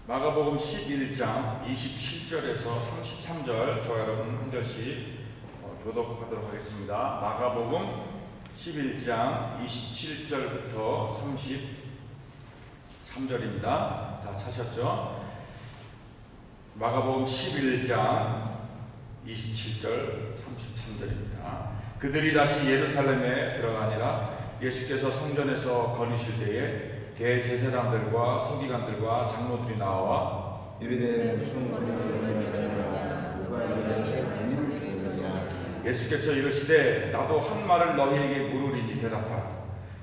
마가복음 11장 27절에서 33절 저와 여러분 한 절씩 교독하도록 하겠습니다. 마가복음 11장 27절부터 33절입니다. 다 찾으셨죠? 마가복음 11장 27절 33절입니다. 그들이 다시 예루살렘에 들어가니라. 예수께서 성전에서 거니실 때에 대제사장들과 서기관들과 장로들이 나와 이르되 무슨 권위를 하느냐 누가 이르되 권위를 주느냐. 예수께서 이르시되 나도 한 말을 너희에게 물으리니 대답하라.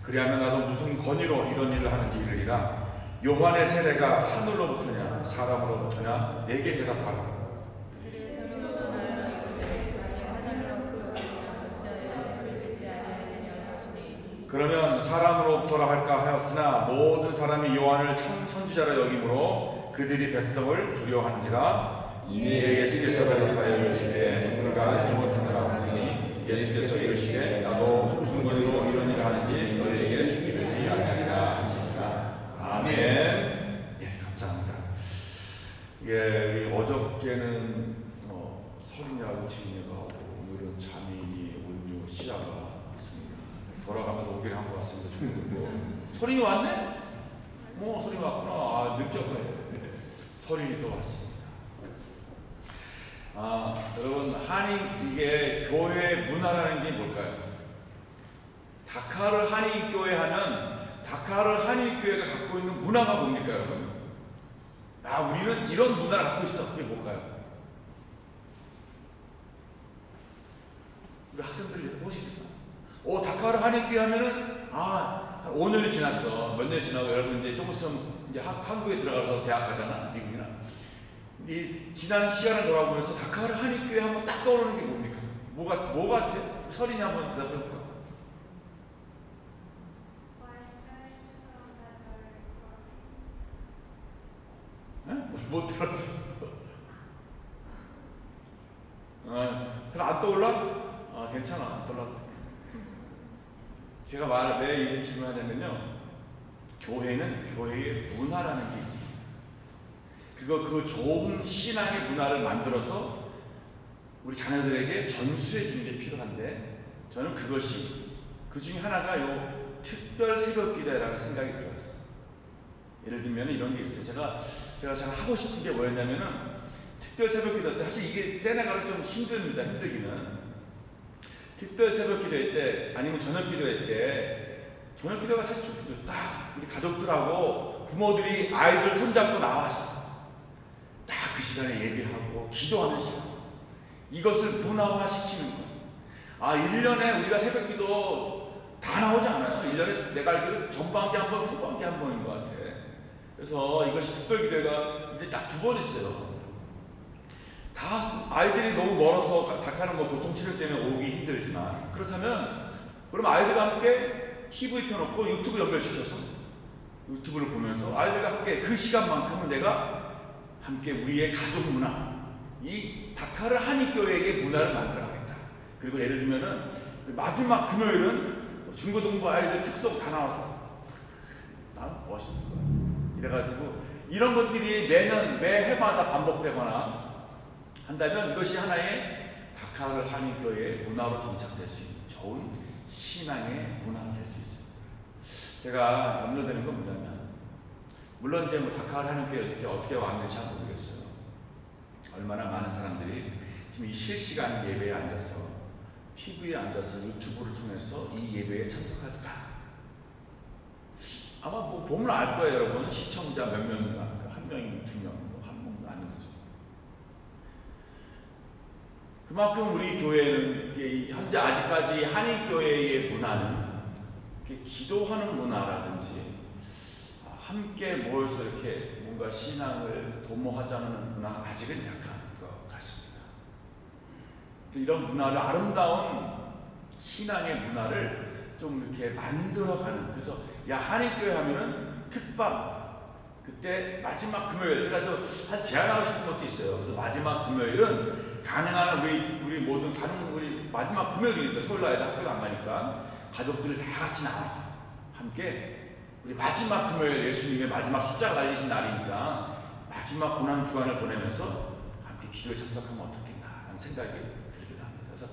그리하면 나도 무슨 권위로 이런 일을 하는지 이르리라. 요한의 세례가 하늘로부터냐 사람으로부터냐 내게 대답하라. 그들이 서로 선언하여 이르되 만일 하늘로부터 어찌하여 우리 믿지 아니하느냐 하시니 그러면 사람으로부터라 할까 하였으나 모든 사람이 요한을 참 선지자라 여김으로 그들이 백성을 두려워하는지라. 이에 예수께서 대답하여 이르시되 우리가 알지 못하느라 하니 예수께서 이르시되 나도 무슨 권위로 이런 일을 하는지 너희에게 이르지 아니하리라 하십니다. 아멘. 예, 감사합니다. 예, 우리 어저께는 설이냐고 지은이가 오늘은 자민이 온유 시아가 왔습니다. 돌아가면서 오기를 한 것 같습니다. 중국도 설인이 왔네? 설인이 왔구나. 아, 느꼈네. 설인이 또 왔습니다. 여러분, 이게 교회 문화라는 게 뭘까요? 다카르 한인교회 하면 다카르 한인교회가 갖고 있는 문화가 뭡니까, 여러분? 우리는 이런 문화를 갖고 있어. 그게 뭘까요? 우리 학생들이 보시죠. 다카르 한인교회 하면은, 5년이 지났어. 몇 년 지나고 여러분 이제 조금 있으면 이제 한국에 들어가서 대학 가잖아, 미국이나. 이 지난 시간을 돌아보면서 다카르 한인교회 하면 딱 떠오르는 게 뭡니까? 뭐 같아? 설인이 한번 대답해 볼까? 못 들었어. 잘 안 떠올라? 괜찮아, 안 떠올랐어. 제가 왜 이 질문하냐면요, 교회는 교회의 문화라는 게 있습니다. 그리고 그 좋은 신앙의 문화를 만들어서 우리 자녀들에게 전수해 주는 게 필요한데, 저는 그것이 그 중에 하나가 요 특별 새벽 기도라는 생각이 들었어요. 예를 들면 이런 게 있어요. 제가 하고 싶은 게 뭐였냐면은, 특별 새벽 기도 때 사실 이게 세네갈은 좀 힘듭니다. 힘들기는. 특별 새벽 기도회 때 아니면 저녁 기도회 때, 저녁 기도가 사실 좋겠죠. 딱 우리 가족들하고 부모들이 아이들 손잡고 나와서 딱 그 시간에 예배하고 기도하는 시간, 이것을 문화화 시키는 거예요. 1년에 우리가 새벽 기도 다 나오지 않아요. 1년에 내가 알기로 전반기 한 번, 후반기 한 번인 것 같아. 그래서 이것이 특별 기도회가 이제 딱 2번 있어요. 다 아이들이 너무 멀어서 다카는 교통 체력 때문에 오기 힘들지만, 그렇다면 그럼 아이들과 함께 TV 켜놓고 유튜브 연결시켜서 유튜브를 보면서 아이들과 함께 그 시간만큼은 내가 함께 우리의 가족 문화, 이 다카르 한인교회의 문화를 만들어야겠다. 그리고 예를 들면은 마지막 금요일은 중고등부 아이들 특성 다 나와서 나는 멋있을 거야. 이래가지고 이런 것들이 매해마다 반복되거나 한다면 이것이 하나의 다카르 한인교회의 문화로 정착될 수 있는 좋은 신앙의 문화가 될 수 있습니다. 제가 염려되는 건 뭐냐면, 물론 이제 다카르 한인교회 어떻게 왔는지 잘 모르겠어요. 얼마나 많은 사람들이 지금 이 실시간 예배에 앉아서 TV에 앉아서 유튜브를 통해서 이 예배에 참석할까? 아마 보면 알 거예요, 여러분. 시청자 몇 명인가? 1명, 2명, 1명 아닌 거죠. 그만큼 우리 교회는 현재 아직까지 한인교회의 문화는 기도하는 문화라든지 함께 모여서 이렇게 뭔가 신앙을 도모하자는 문화가 아직은 약한 것 같습니다. 이런 문화를, 아름다운 신앙의 문화를 좀 이렇게 만들어가는, 그래서 한인교회 하면은 특밤, 그때 마지막 금요일, 제가 한 제안하고 싶은 것도 있어요. 그래서 마지막 금요일은 가능한 우리 모든 우리 마지막 금요일이니까 토요일 날 학교도 안 가니까 가족들 다 같이 나왔어. 함께 우리 마지막 금요일, 예수님의 마지막 십자가 달리신 날이니까 마지막 고난 주간을 보내면서 함께 기도에 참석하면 어떻겠나 하는 생각이 들기도 합니다. 그래서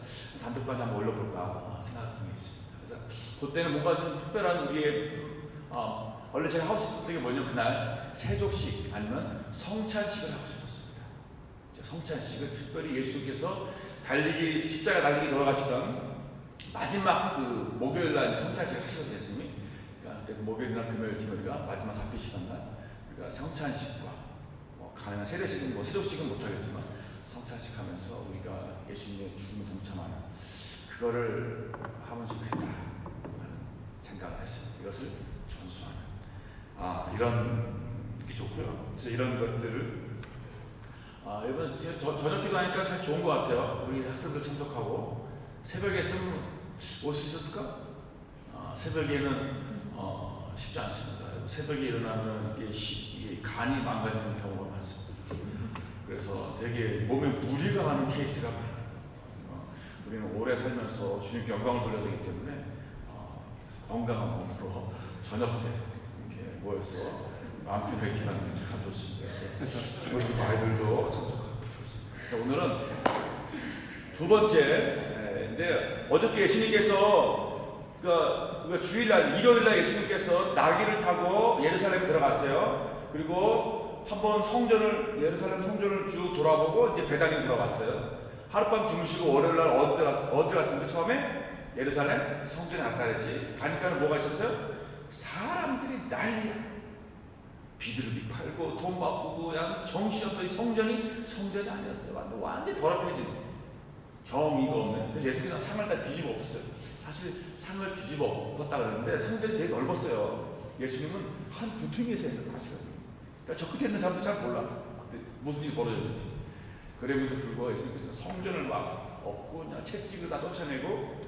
단톡방에 한번 올려볼까 생각 중에 있습니다. 그래서 그때는 뭔가 좀 특별한 우리의 원래 제가 하고 싶었던 게 뭐냐면 그날 세족식 아니면 성찬식을 하고 싶었습니다. 성찬식을 특별히 예수님께서 십자가 달리기 돌아가시던 마지막 그 목요일 날 성찬식을 하시거든요. 예수님이. 그러니까 그때 목요일이나 금요일, 주말이가 마지막 잡히시던 날 우리가 성찬식과 가능한 세례식은 세족식은 못하겠지만 성찬식 하면서 우리가 예수님의 죽음에 동참하는 그거를 하면 좋겠다 하는 생각을 했습니다. 이것을 전수하는 이런 게 좋고요. 그래서 이런 것들을 이번 저녁 기도하니까 참 좋은 것 같아요. 우리 학생들 참석하고 새벽에 올 수 있었을까? 새벽에는 쉽지 않습니다. 새벽에 일어나면 이게 간이 망가지는 경우가 많습니다. 그래서 되게 몸에 무리가 가는 케이스가 많아요. 우리는 오래 살면서 주님께 영광을 돌려야 되기 때문에 건강한 몸으로 저녁 때 이렇게 모여서 마음 편하게 기도하는 게 참 좋습니다. 그래서 우리 아이들도 참석하고 좋습니다. 그래서 오늘은 두 번째인데 어저께 예수님께서 그러니까 주일날 일요일날 예수님께서 나귀를 타고 예루살렘에 들어갔어요. 그리고 한번 예루살렘 성전을 쭉 돌아보고 이제 베다니 돌아갔어요. 하룻밤 주무시고 월요일날 어디 갔습니까? 처음에 예루살렘 성전에 갔다 그랬지. 가니까는 뭐가 있었어요? 사람들이 난리야. 비둘기 팔고 돈 바꾸고 그냥 정신없어. 이 성전이 아니었어요. 완전히 더럽혀진 정의가 없는. 그래서 예수님께서 상을 다 뒤집어 엎었어요. 사실 상을 뒤집어 엎었다 그러는데 성전이 되게 넓었어요. 예수님은 한 부퉁이에서 했어요. 사실은. 그러니까 저 끝에 있는 사람도 잘 몰라. 무슨 일이 벌어졌는지. 그럼에도 불구하고 예수님께서 성전을 막 엎고 그냥 채찍을 다 쫓아내고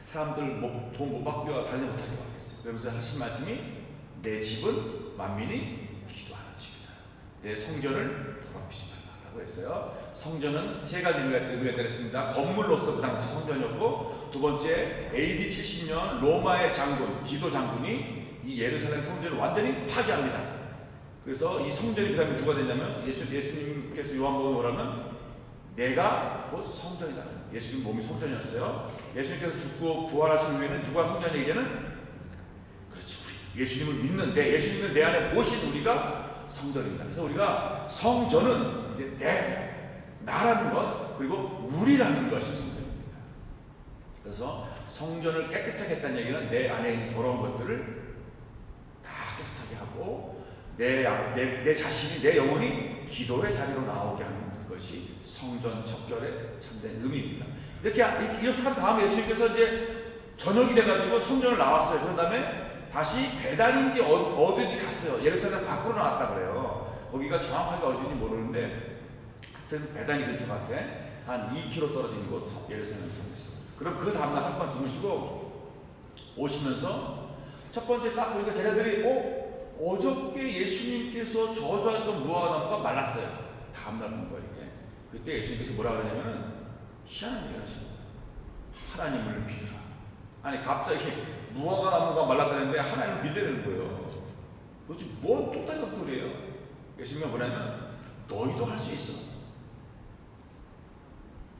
사람들 돈 못 받고 달려 못하게 막 했어요. 그러면서 하신 말씀이 내 집은 만민이 기도하는 집이다. 내 성전을 더럽히지 말라고 했어요. 성전은 세 가지 의미가 들었습니다. 건물로서 그 당시 성전이었고, 두 번째 AD 70년 로마의 장군 디도 장군이 이 예루살렘 성전을 완전히 파괴합니다. 그래서 이 성전이 그 다음에 누가 됐냐면 예수님께서 요한복음에 뭐라면 내가 곧 성전이다. 예수님 몸이 성전이었어요. 예수님께서 죽고 부활하신 후에는 누가 성전이 이제는 그렇지 예수님을 믿는 예수님을 내 안에 모신 우리가 성전입니다. 그래서 우리가 성전은 이제 나라는 것 그리고 우리라는 것이 성전입니다. 그래서 성전을 깨끗하게 했다는 얘기는 내 안에 있는 더러운 것들을 다 깨끗하게 하고 내 자신이 내 영혼이 기도의 자리로 나오게 하는 것이 성전 적결의 참된 의미입니다. 이렇게 한 다음에 예수님께서 이제 저녁이 돼가지고 성전을 나왔어요. 그런 다음에 다시 베단인지 어딘지 갔어요. 예루살렘 밖으로 나왔다 그래요. 거기가 정확하게 어딘지 모르는데 하여튼 베단이 근처 같에 한 2km 떨어진 곳 예루살렘 성이었어요. 그럼 그 다음날 한밤 주무시고 오시면서 첫 번째 딱 보니까 제자들이 어저께 예수님께서 저주하던 무화과나무가 말랐어요. 다음날 본 거예요. 그때 예수님께서 뭐라 그러냐면은 희한한 얘기를 하신 거예요. 하나님을 믿으라. 아니 갑자기 무화과나무가 말랐다는데 하나님을 믿으라는 거예요. 도대체 뭔 뚝딱이 같은 소리예요? 예수님이 뭐냐면 너희도 할 수 있어.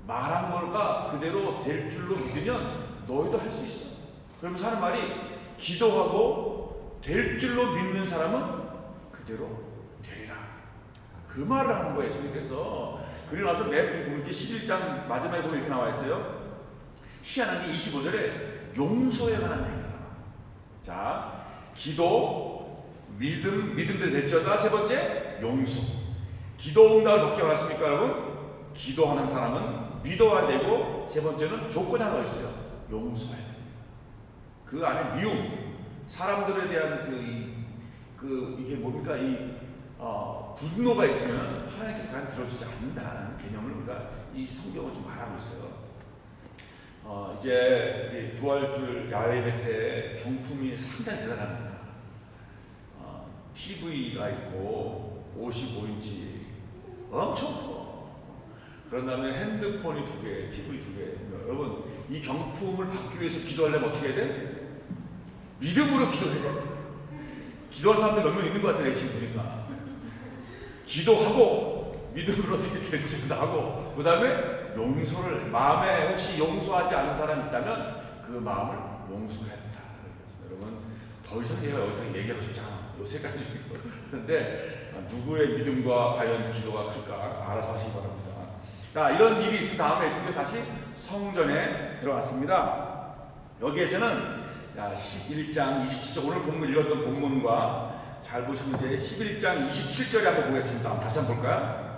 말한 걸가 그대로 될 줄로 믿으면 너희도 할 수 있어. 그러면서 하는 말이 기도하고 될 줄로 믿는 사람은 그대로 되리라. 그 말을 하는 거예요. 예수님께서. 그리고 나서 이렇게 11장 마지막에 보면 이렇게 나와 있어요. 희한한 게 25절에 용서에 관한 얘기가 나와요. 자, 기도, 믿음대로 될지어다. 세 번째, 용서. 기도 응답을 받게 원하십니까, 여러분? 기도하는 사람은 믿어야 되고, 세 번째는 조건이 하나 있어요. 용서해야 됩니다. 그 안에 미움, 사람들에 대한 이게 뭡니까? 분노가 있으면 하나님께서 과연 들어주지 않는다는 개념을 우리가 이 성경을 좀 말하고 있어요. 이제 부활절 야외 예배 때 경품이 상당히 대단합니다. TV가 있고 55인치 엄청 커. 그런 다음에 핸드폰이 2개, TV 2개. 여러분 이 경품을 받기 위해서 기도하려면 어떻게 해야 돼? 믿음으로 기도해야 돼. 기도하는 사람들 몇 명 있는 것 같아, 지금 보니까. 기도하고 믿음으로 될지도 하고 그 다음에 용서를 마음에 혹시 용서하지 않은 사람이 있다면 그 마음을 용서했다. 여러분 더 이상 제가 여기서 얘기하고 싶지 않아. 요 세 가지 그런데 누구의 믿음과 과연 기도가 클까 알아서 하시기 바랍니다. 자, 이런 일이 있은 다음에 예수님께서 다시 성전에 들어갔습니다. 여기에서는 11장 27절 오늘 본문 읽었던 본문과 잘 보시면 이제 11장 27절에 한번 보겠습니다. 다시 한번 볼까요?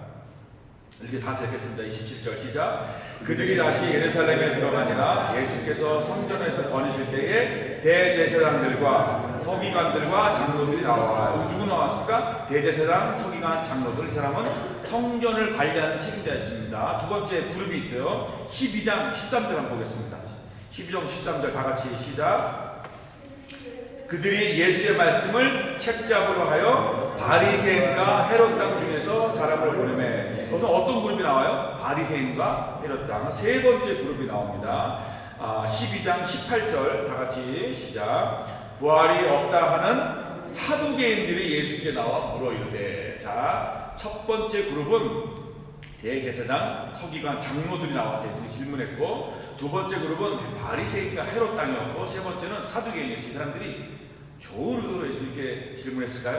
이렇게 다 읽겠습니다. 27절 시작. 그들이 다시 예루살렘에 들어가니라 예수께서 성전에서 거니실 때에 대제사장들과 서기관들과 장로들이 나와 누구 나왔습니까? 대제사장, 서기관, 장로들. 이 사람은 성전을 관리하는 책임자였습니다. 두 번째 그룹이 있어요. 12장 13절 한번 보겠습니다. 12장 13절 다 같이 시작. 그들이 예수의 말씀을 책잡으러 하여 바리새인과 헤롯 땅 중에서 사람을 보내매. 그래서 어떤 그룹이 나와요? 바리새인과 헤롯 땅. 세 번째 그룹이 나옵니다. 12장 18절 다 같이 시작. 부활이 없다 하는 사두개인들이 예수께 나와 물어 이르되. 자, 첫 번째 그룹은 대제사장, 서기관, 장로들이 나와서 예수님이 질문했고, 두 번째 그룹은 바리새인과 헤롯 땅이었고, 세 번째는 사두개인이었어요. 이 사람들이 좋은 의도로 예수님께 질문했을까요?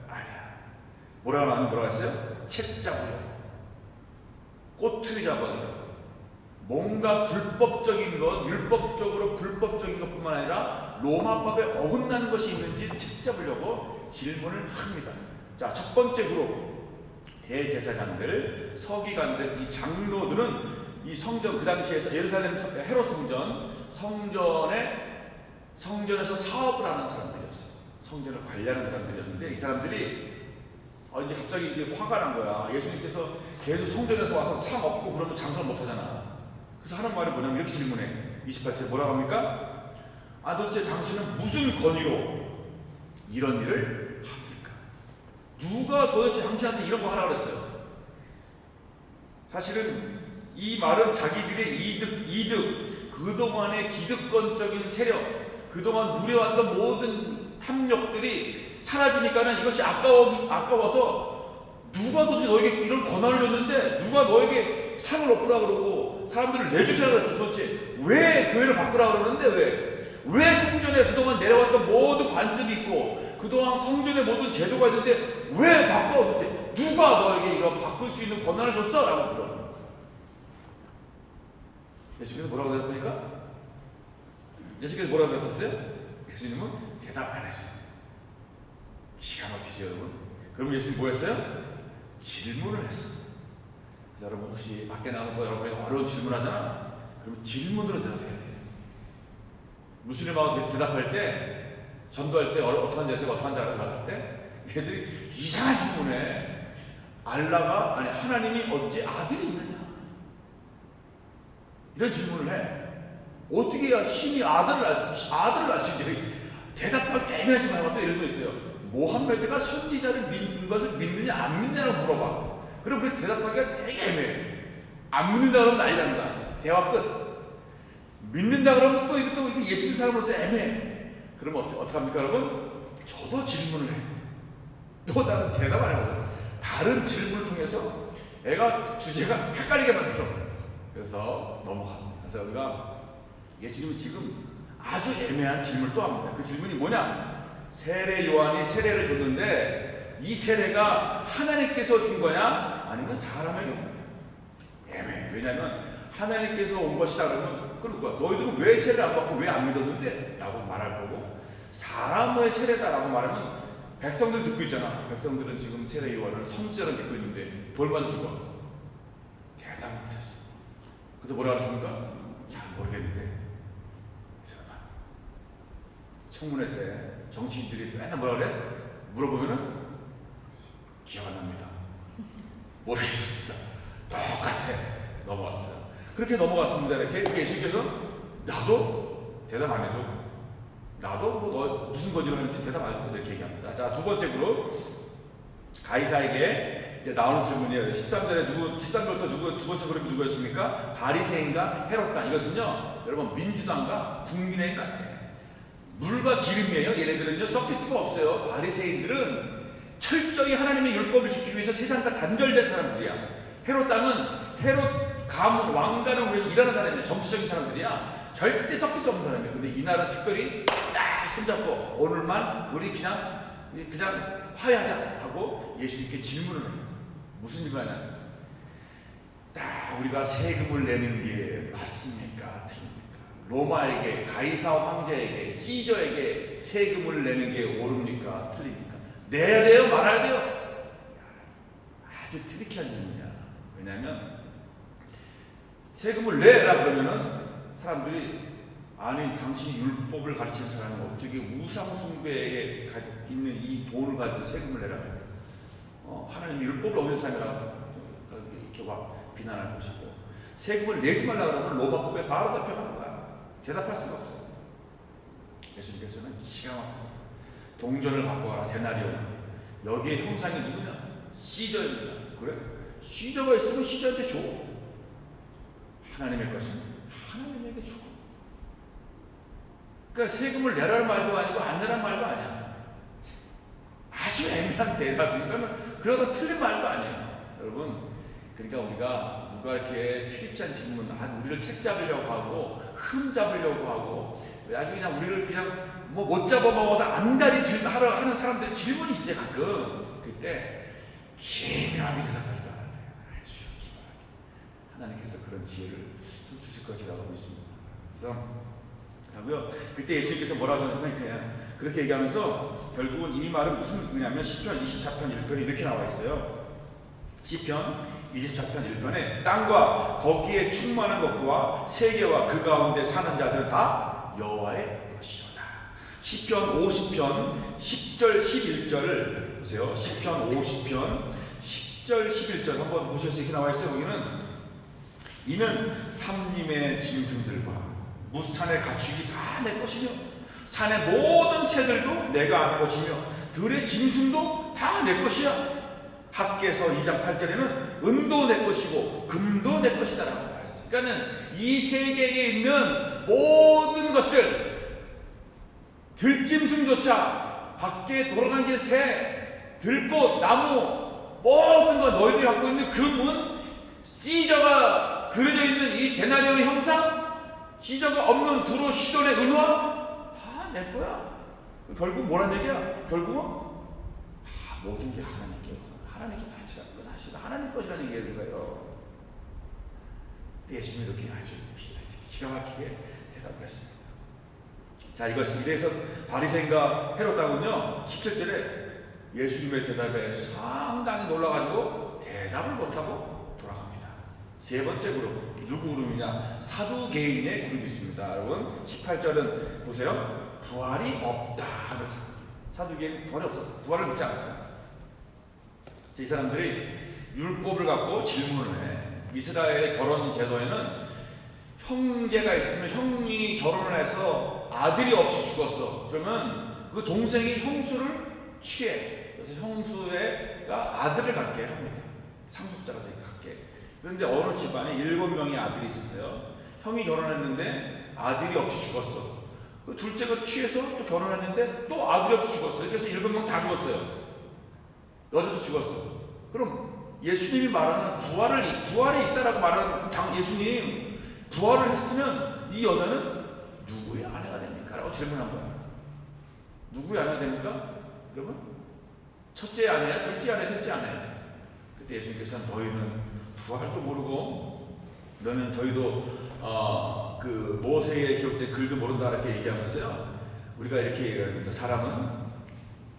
아니야. 뭐라고 했어요? 책 잡으려고, 꼬투리 잡으려고, 뭔가 불법적인 것, 율법적으로 불법적인 것뿐만 아니라 로마법에 어긋나는 것이 있는지 책 잡으려고 질문을 합니다. 자, 첫 번째 그룹 대제사장들, 서기관들, 이 장로들은 이 성전, 그 당시에서 예루살렘 헤롯 성전에서 사업을 하는 사람들이었어요. 성전을 관리하는 사람들이었는데 이 사람들이 이제 갑자기 이제 화가 난 거야. 예수님께서 계속 성전에서 와서 상 없고 그러면 장사를 못 하잖아. 그래서 하는 말이 뭐냐면 이렇게 질문해. 28절 뭐라고 합니까? 도대체 당신은 무슨 권위로 이런 일을 합니까? 누가 도대체 당신한테 이런 거 하라고 그랬어요? 사실은 이 말은 자기들의 이득, 그동안의 기득권적인 세력, 그동안 누려왔던 모든 탐욕들이 사라지니까는 이것이 아까워서 누가 도대체 너에게 이런 권한을 줬는데 누가 너에게 상을 높으라 그러고 사람들을 내쫓으라 그랬어. 도대체 왜 교회를 바꾸라 그러는데 왜 성전에 그동안 내려왔던 모든 관습이 있고 그동안 성전에 모든 제도가 있는데 왜 바꿔? 도대체 누가 너에게 이런 바꿀 수 있는 권한을 줬어? 라고 물어요. 예수께서 뭐라고 대답하니까? 예수께서 뭐라고 대답했어요? 예수님은 대답 안 했어요. 기가 막히죠, 여러분. 그럼 예수님 뭐 했어요? 질문을 했어요. 그래서 여러분 혹시 밖에 나가면 더 여러분이 어려운 질문 하잖아? 그러면 질문으로 대답해야 돼요. 무슬림하고 대답할 때, 전도할 때 어떻게 하는지 알아요? 때 얘들이 이상한 질문에 하나님이 어찌 아들이 있느냐? 이런 질문을 해. 어떻게 해야 신이 아들을 낳을 수 있지? 대답하기 애매하지 말고 또 예를 들어 있어요. 모함메드가 선지자를 믿는 것을 믿느냐 안 믿느냐고 물어봐. 그럼 그 대답하기가 되게 애매해. 안 믿는다 그러면 난리 나는 거야. 대화 끝. 믿는다 그러면 또 이거 예수 믿는 사람으로서 애매해. 그러면 어떻게 합니까 여러분? 저도 질문을 해. 또 나는 대답 안 해보죠. 다른 질문을 통해서 주제가 헷갈리게 만들어. 그래서 넘어갑니다. 그래서 우리가 예수님은 지금 아주 애매한 질문을 또 합니다. 그 질문이 뭐냐? 세례 요한이 세례를 줬는데 이 세례가 하나님께서 준 거냐? 아니면 사람에게 온 거냐? 애매해. 왜냐하면 하나님께서 온 것이다 그러면 그럴 거야. 너희들은 왜 세례를 안 받고 왜 안 믿었는데? 라고 말할 거고, 사람의 세례다라고 말하면 백성들 듣고 있잖아. 백성들은 지금 세례 요한을 선지자로 믿고 있는데 벌 받아 죽어. 대답 못했어. 그래서 뭐라 그랬습니까? 잘 모르겠는데. 청문회 때 정치인들이 맨날 뭐라 그래? 물어보면은 기억 안 납니다. 모르겠습니다. 똑같아. 넘어갔어요. 그렇게 넘어갔습니다. 이렇게 예수께서 나도 대답 안 해줘. 나도 너 무슨 거지로 하는지 대답 안 해주고 이렇게 얘기합니다. 자, 두 번째 그룹 가이사에게 이제 나오는 질문이에요. 13절부터 두 번째 그룹이 누구였습니까? 바리새인과 헤롯 땅. 이것은요, 여러분 민주당과 국민의힘 같아. 물과 기름이에요. 얘네들은요 섞일 수가 없어요. 바리새인들은 철저히 하나님의 율법을 지키기 위해서 세상과 단절된 사람들이야. 헤롯 땅은 헤롯 가문 왕가를 위해서 일하는 사람이야. 정치적인 사람들이야. 절대 섞일 수 없는 사람이야. 근데 이날은 특별히 딱 손잡고 오늘만 우리 그냥 화해하자 하고 예수님께 질문을 해요. 무슨 질문을 하냐? 딱 우리가 세금을 내는 게 맞습니까? 틀립니까? 로마에게, 가이사 황제에게, 시저에게 세금을 내는 게 옳습니까? 틀립니까? 내야 돼요? 말아야 돼요? 아주 트리키한 질문이야. 왜냐하면 세금을 내라 그러면은 사람들이 아니 당신 율법을 가르치는 사람이 어떻게 우상 숭배에 있는 이 돈을 가지고 세금을 내라? 하나님 율법을 어긴 사람이라고 이렇게 막 비난할 것이고, 세금을 내지 말라 그러면 로마법에 바로 잡혀가는 거야. 대답할 수가 없어. 예수님께서는 시간 막힙니다. 동전을 갖고 와라. 데나리온. 여기에 형상이 누구냐? 시저입니다. 그래? 시저가 있으면 시저한테 줘. 하나님의 것은 하나님에게 주고. 그러니까 세금을 내라는 말도 아니고 안 내라는 말도 아니야. 아주 애매한 대답이니까 그러다 틀린 말도 아니에요. 여러분, 그러니까 우리가 누가 이렇게 트립찬 질문, 우리를 책 잡으려고 하고 흠 잡으려고 하고 아주 그냥 우리를 그냥 뭐 못 잡아먹어서 안달이 질문하러 하는 사람들의 질문이 있어요. 가끔 그때 기묘하게 대답할 줄 알아야 돼요. 아주 기묘하게. 하나님께서 그런 지혜를 좀 주실 것이라고 믿습니다. 그래서 하고요. 그때 예수님께서 뭐라고 하냐면 그냥 그렇게 얘기하면서 결국은 이 말은 무슨 의미냐면 시편 24편 1편에 이렇게 나와 있어요. 시편 24편 1편에 땅과 거기에 충만한 것과 세계와 그 가운데 사는 자들은 다 여호와의 것이로다. 시편 50편 10절 11절을 보세요. 시편 50편 10절 11절 한번 보셔서 이렇게 나와 있어요. 거기는 이는 삼림의 짐승들과 무산의 가축이 다 내 것이며 산의 모든 새들도 내가 아는 것이며 들의 짐승도 다 내 것이야. 학개서 2장 8절에는 은도 내 것이고 금도 내 것이다 라고 말했어요. 그러니까 이 세계에 있는 모든 것들, 들짐승조차 밖에 돌아다니는 새, 들꽃, 나무, 모든 것 너희들이 갖고 있는 금은 시저가 그려져 있는 이 데나리온의 형상, 시저가 없는 두로 시돈의 은화 다 내 거야. 결국 뭐란 얘기야? 결국은 모든 게 하나님께 바치라는 거, 사실 하나님 것이라는 얘기인 거예요. 예수님이 이렇게 아주 기가 막히게 대답을 했습니다. 자, 이래서 바리새인과 헤롯당은요 17절에 예수님의 대답에 상당히 놀라가지고 대답을 못하고 돌아갑니다. 세 번째 그룹, 누구 그룹이냐? 사두개인의 그룹이 있습니다. 여러분 18절은 보세요. 부활이 없다 하는 사두개인 부활이 없어. 부활을 믿지 않았어요. 이 사람들이 율법을 갖고 질문을 해. 이스라엘의 결혼 제도에는 형제가 있으면 형이 결혼을 해서 아들이 없이 죽었어. 그러면 그 동생이 형수를 취해. 그래서 형수가 아들을 갖게 합니다. 상속자가 되게 갖게. 그런데 어느 집안에 7명의 아들이 있었어요. 형이 결혼했는데 아들이 없이 죽었어. 그 둘째가 취해서 또 결혼했는데 또 아들이 없이 죽었어요. 그래서 7명 다 죽었어요. 여자도 죽었어. 그럼 예수님이 말하는 부활이 있다라고 말하는 예수님 부활을 했으면 이 여자는 누구의 아내가 됩니까? 라고 질문한 거야. 누구의 아내가 됩니까? 여러분? 첫째 아내야? 둘째 아내? 셋째 아내야? 그때 예수님께서는 너희는 부활도 모르고 너는 저희도 그 모세에 기록된 글도 모른다 이렇게 얘기하면서요. 우리가 이렇게 얘기합니다.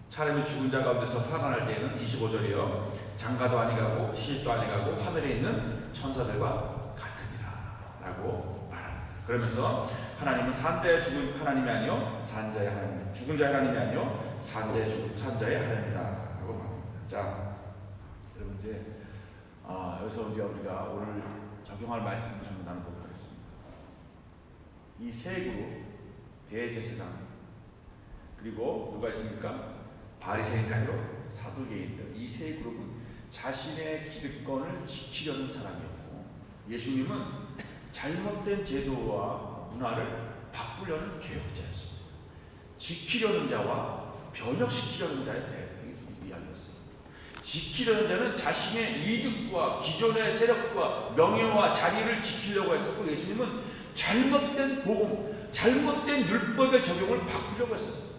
사람이 죽은 자 가운데서 살아날 때에는 25절이요. 장가도 아니가고 시집도 아니가고 하늘에 있는 천사들과 같으니라 라고 말합니다. 그러면서 하나님은 산자의 죽은 하나님이 아니요 산자의 하나님, 죽은 자의 하나님이 아니요 산자의 하나님이다 라고 말합니다. 자, 여러분 이제 여기서 우리가 오늘 적용할 말씀을 한번 나눠보도록 하겠습니다. 이 세 그룹, 대제사장 그리고 누가 있습니까? 바리새인과 헤롯, 사두개인들, 이 세 그룹은 자신의 기득권을 지키려는 사람이었고, 예수님은 잘못된 제도와 문화를 바꾸려는 개혁자였습니다. 지키려는 자와 변혁시키려는 자의 이야기였어요. 지키려는 자는 자신의 이득과 기존의 세력과 명예와 자리를 지키려고 했었고, 예수님은 잘못된 복음, 잘못된 율법의 적용을 바꾸려고 했었어요.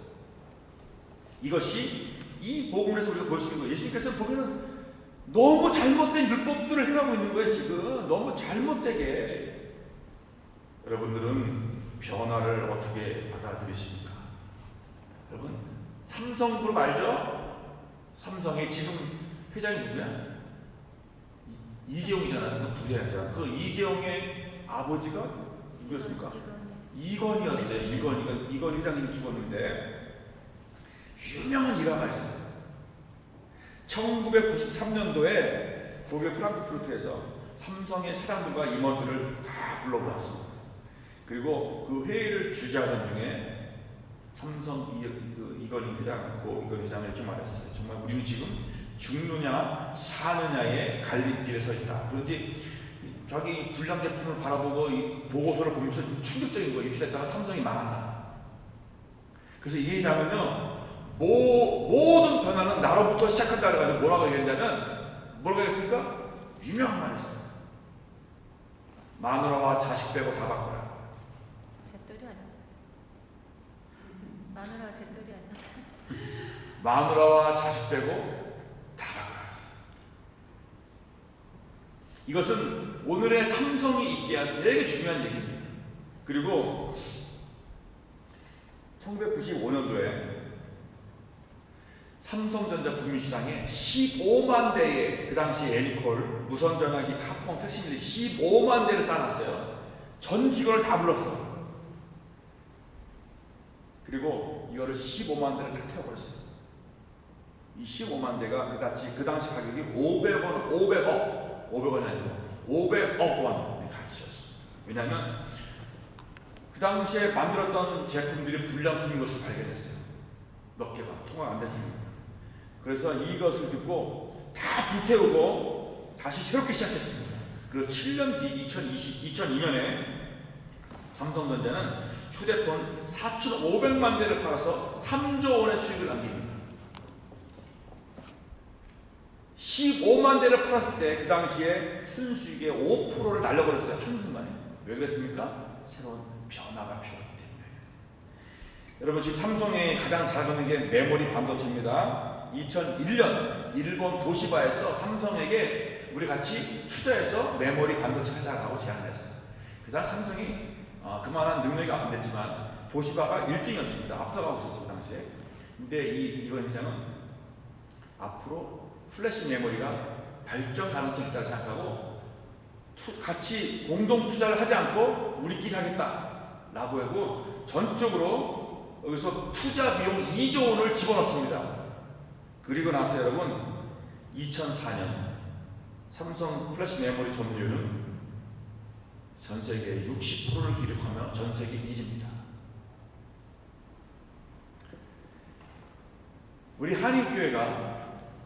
이것이 이 복음에서 우리가 볼 수 있는 거예요. 예수님께서는 보면은 너무 잘못된 율법들을 행하고 있는 거예요. 지금 너무 잘못되게. 여러분들은 변화를 어떻게 받아들이십니까? 여러분, 삼성그룹 알죠? 삼성의 지금 회장이 누구야? 이계용이잖아. 그 부회장이잖아. 그 이계용의 아버지가 누구였습니까? 이건희였어요. 이건희 회장님이 죽었는데 유명한 일화가 있어요. 1993년도에 독일 프랑크푸르트에서 삼성의 사장들과 임원들을 다 불러모았습니다. 그리고 그 회의를 주재하던 중에 삼성 이건희 회장, 고 이건희 회장은 이렇게 말했어요. 정말 우리는 지금 죽느냐 사느냐의 갈림길에 서 있다. 그런지 자기 불량 제품을 바라보고 이 보고서를 보면서 좀 충격적인 거예요. 이렇게 됐다가 삼성이 망한다. 그래서 이 회장은요, 모든 변화는 나로부터 시작한다 그래가지고 뭐라고 얘기했냐면, 뭐라고 했습니까? 유명한 말이 있어요. 마누라와 자식 빼고 다 바꿔라. 잿돌이 아니었어요. 마누라가 잿돌이 아니었어요. 마누라와 자식 빼고 다 바꿔라 했어요. 이것은 오늘의 삼성이 있게 한 되게 중요한 얘기입니다. 그리고 1995년도에 삼성전자 북미시장에 15만 대의 그 당시 애니콜 무선전화기 카폰 팩시밀리 15만 대를 쌓아놨어요. 전 직원을 다 불렀어. 그리고 이거를 15만 대를 다 태워버렸어요. 이 15만 대가 그 당시 가격이 500원이 아니고 500억 원의 가치였습니다. 왜냐하면 그 당시에 만들었던 제품들이 불량품인 것을 발견했어요. 몇 개가 통화가 안 됐습니다. 그래서 이것을 듣고 다 불태우고 다시 새롭게 시작했습니다. 그리고 7년 뒤 2002년에 삼성전자는 휴대폰 4,500만 대를 팔아서 3조 원의 수익을 남깁니다. 15만 대를 팔았을 때 그 당시에 순수익의 5%를 날려버렸어요. 한순간에. 왜 그랬습니까? 새로운 변화가 필요하기 때문에. 여러분, 지금 삼성이 가장 잘 받는 게 메모리 반도체입니다. 2001년 일본 도시바에서 삼성에게 우리 같이 투자해서 메모리 반도체 하자라고 제안을 했어요. 그다음 삼성이 그만한 능력이 안 됐지만 도시바가 1등이었습니다. 앞서가고 있었어요, 그 당시에. 근데 이번 회장은 앞으로 플래시 메모리가 발전 가능성이 있다고 생각하고 같이 공동 투자를 하지 않고 우리끼리 하겠다라고 하고 전적으로 여기서 투자 비용 2조 원을 집어넣습니다. 그리고 나서 여러분 2004년 삼성 플래시 메모리 점유율은 전 세계 60%를 기록하며 전 세계 1위입니다. 우리 한인교회가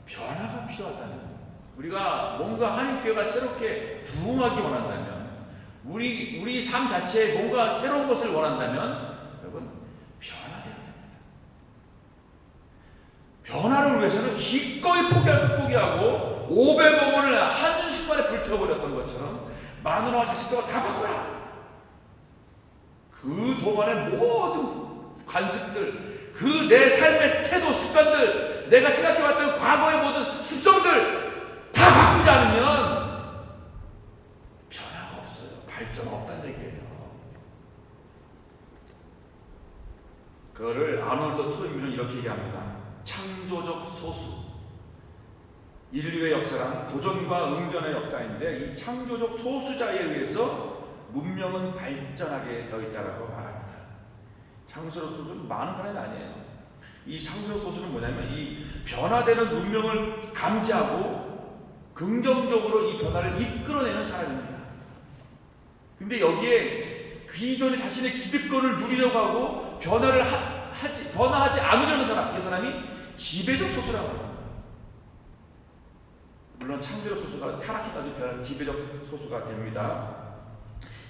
변화가 필요하다면, 우리가 뭔가 한인교회가 새롭게 부흥하기 원한다면, 우리 삶 자체에 뭔가 새로운 것을 원한다면 여러분 변화해야 됩니다. 변화를 위해서는 기꺼이 포기할 것 포기하고 500억 원을 한순간에 불태워버렸던 것처럼 마누라와 자식과 다 바꾸라. 그 동안의 모든 관습들, 그 내 삶의 태도, 습관들, 내가 생각해왔던 과거의 모든 습성들 다 바꾸지 않으면 변화가 없어요. 발전은 없다는 얘기예요. 그거를 아놀드 토인비는 이렇게 얘기합니다. 창조적 소수. 인류의 역사란 도전과 응전의 역사인데 이 창조적 소수자에 의해서 문명은 발전하게 되어 있다고 말합니다. 창조적 소수는 많은 사람이 아니에요. 이 창조적 소수는 뭐냐면 이 변화되는 문명을 감지하고 긍정적으로 이 변화를 이끌어내는 사람입니다. 근데 여기에 그 이전에 자신의 기득권을 누리려고 하고 변화하지 않으려는 사람, 이 사람이 지배적 소수라고 합니다. 물론 창조적 소수가 타락해가지고 지배적 소수가 됩니다.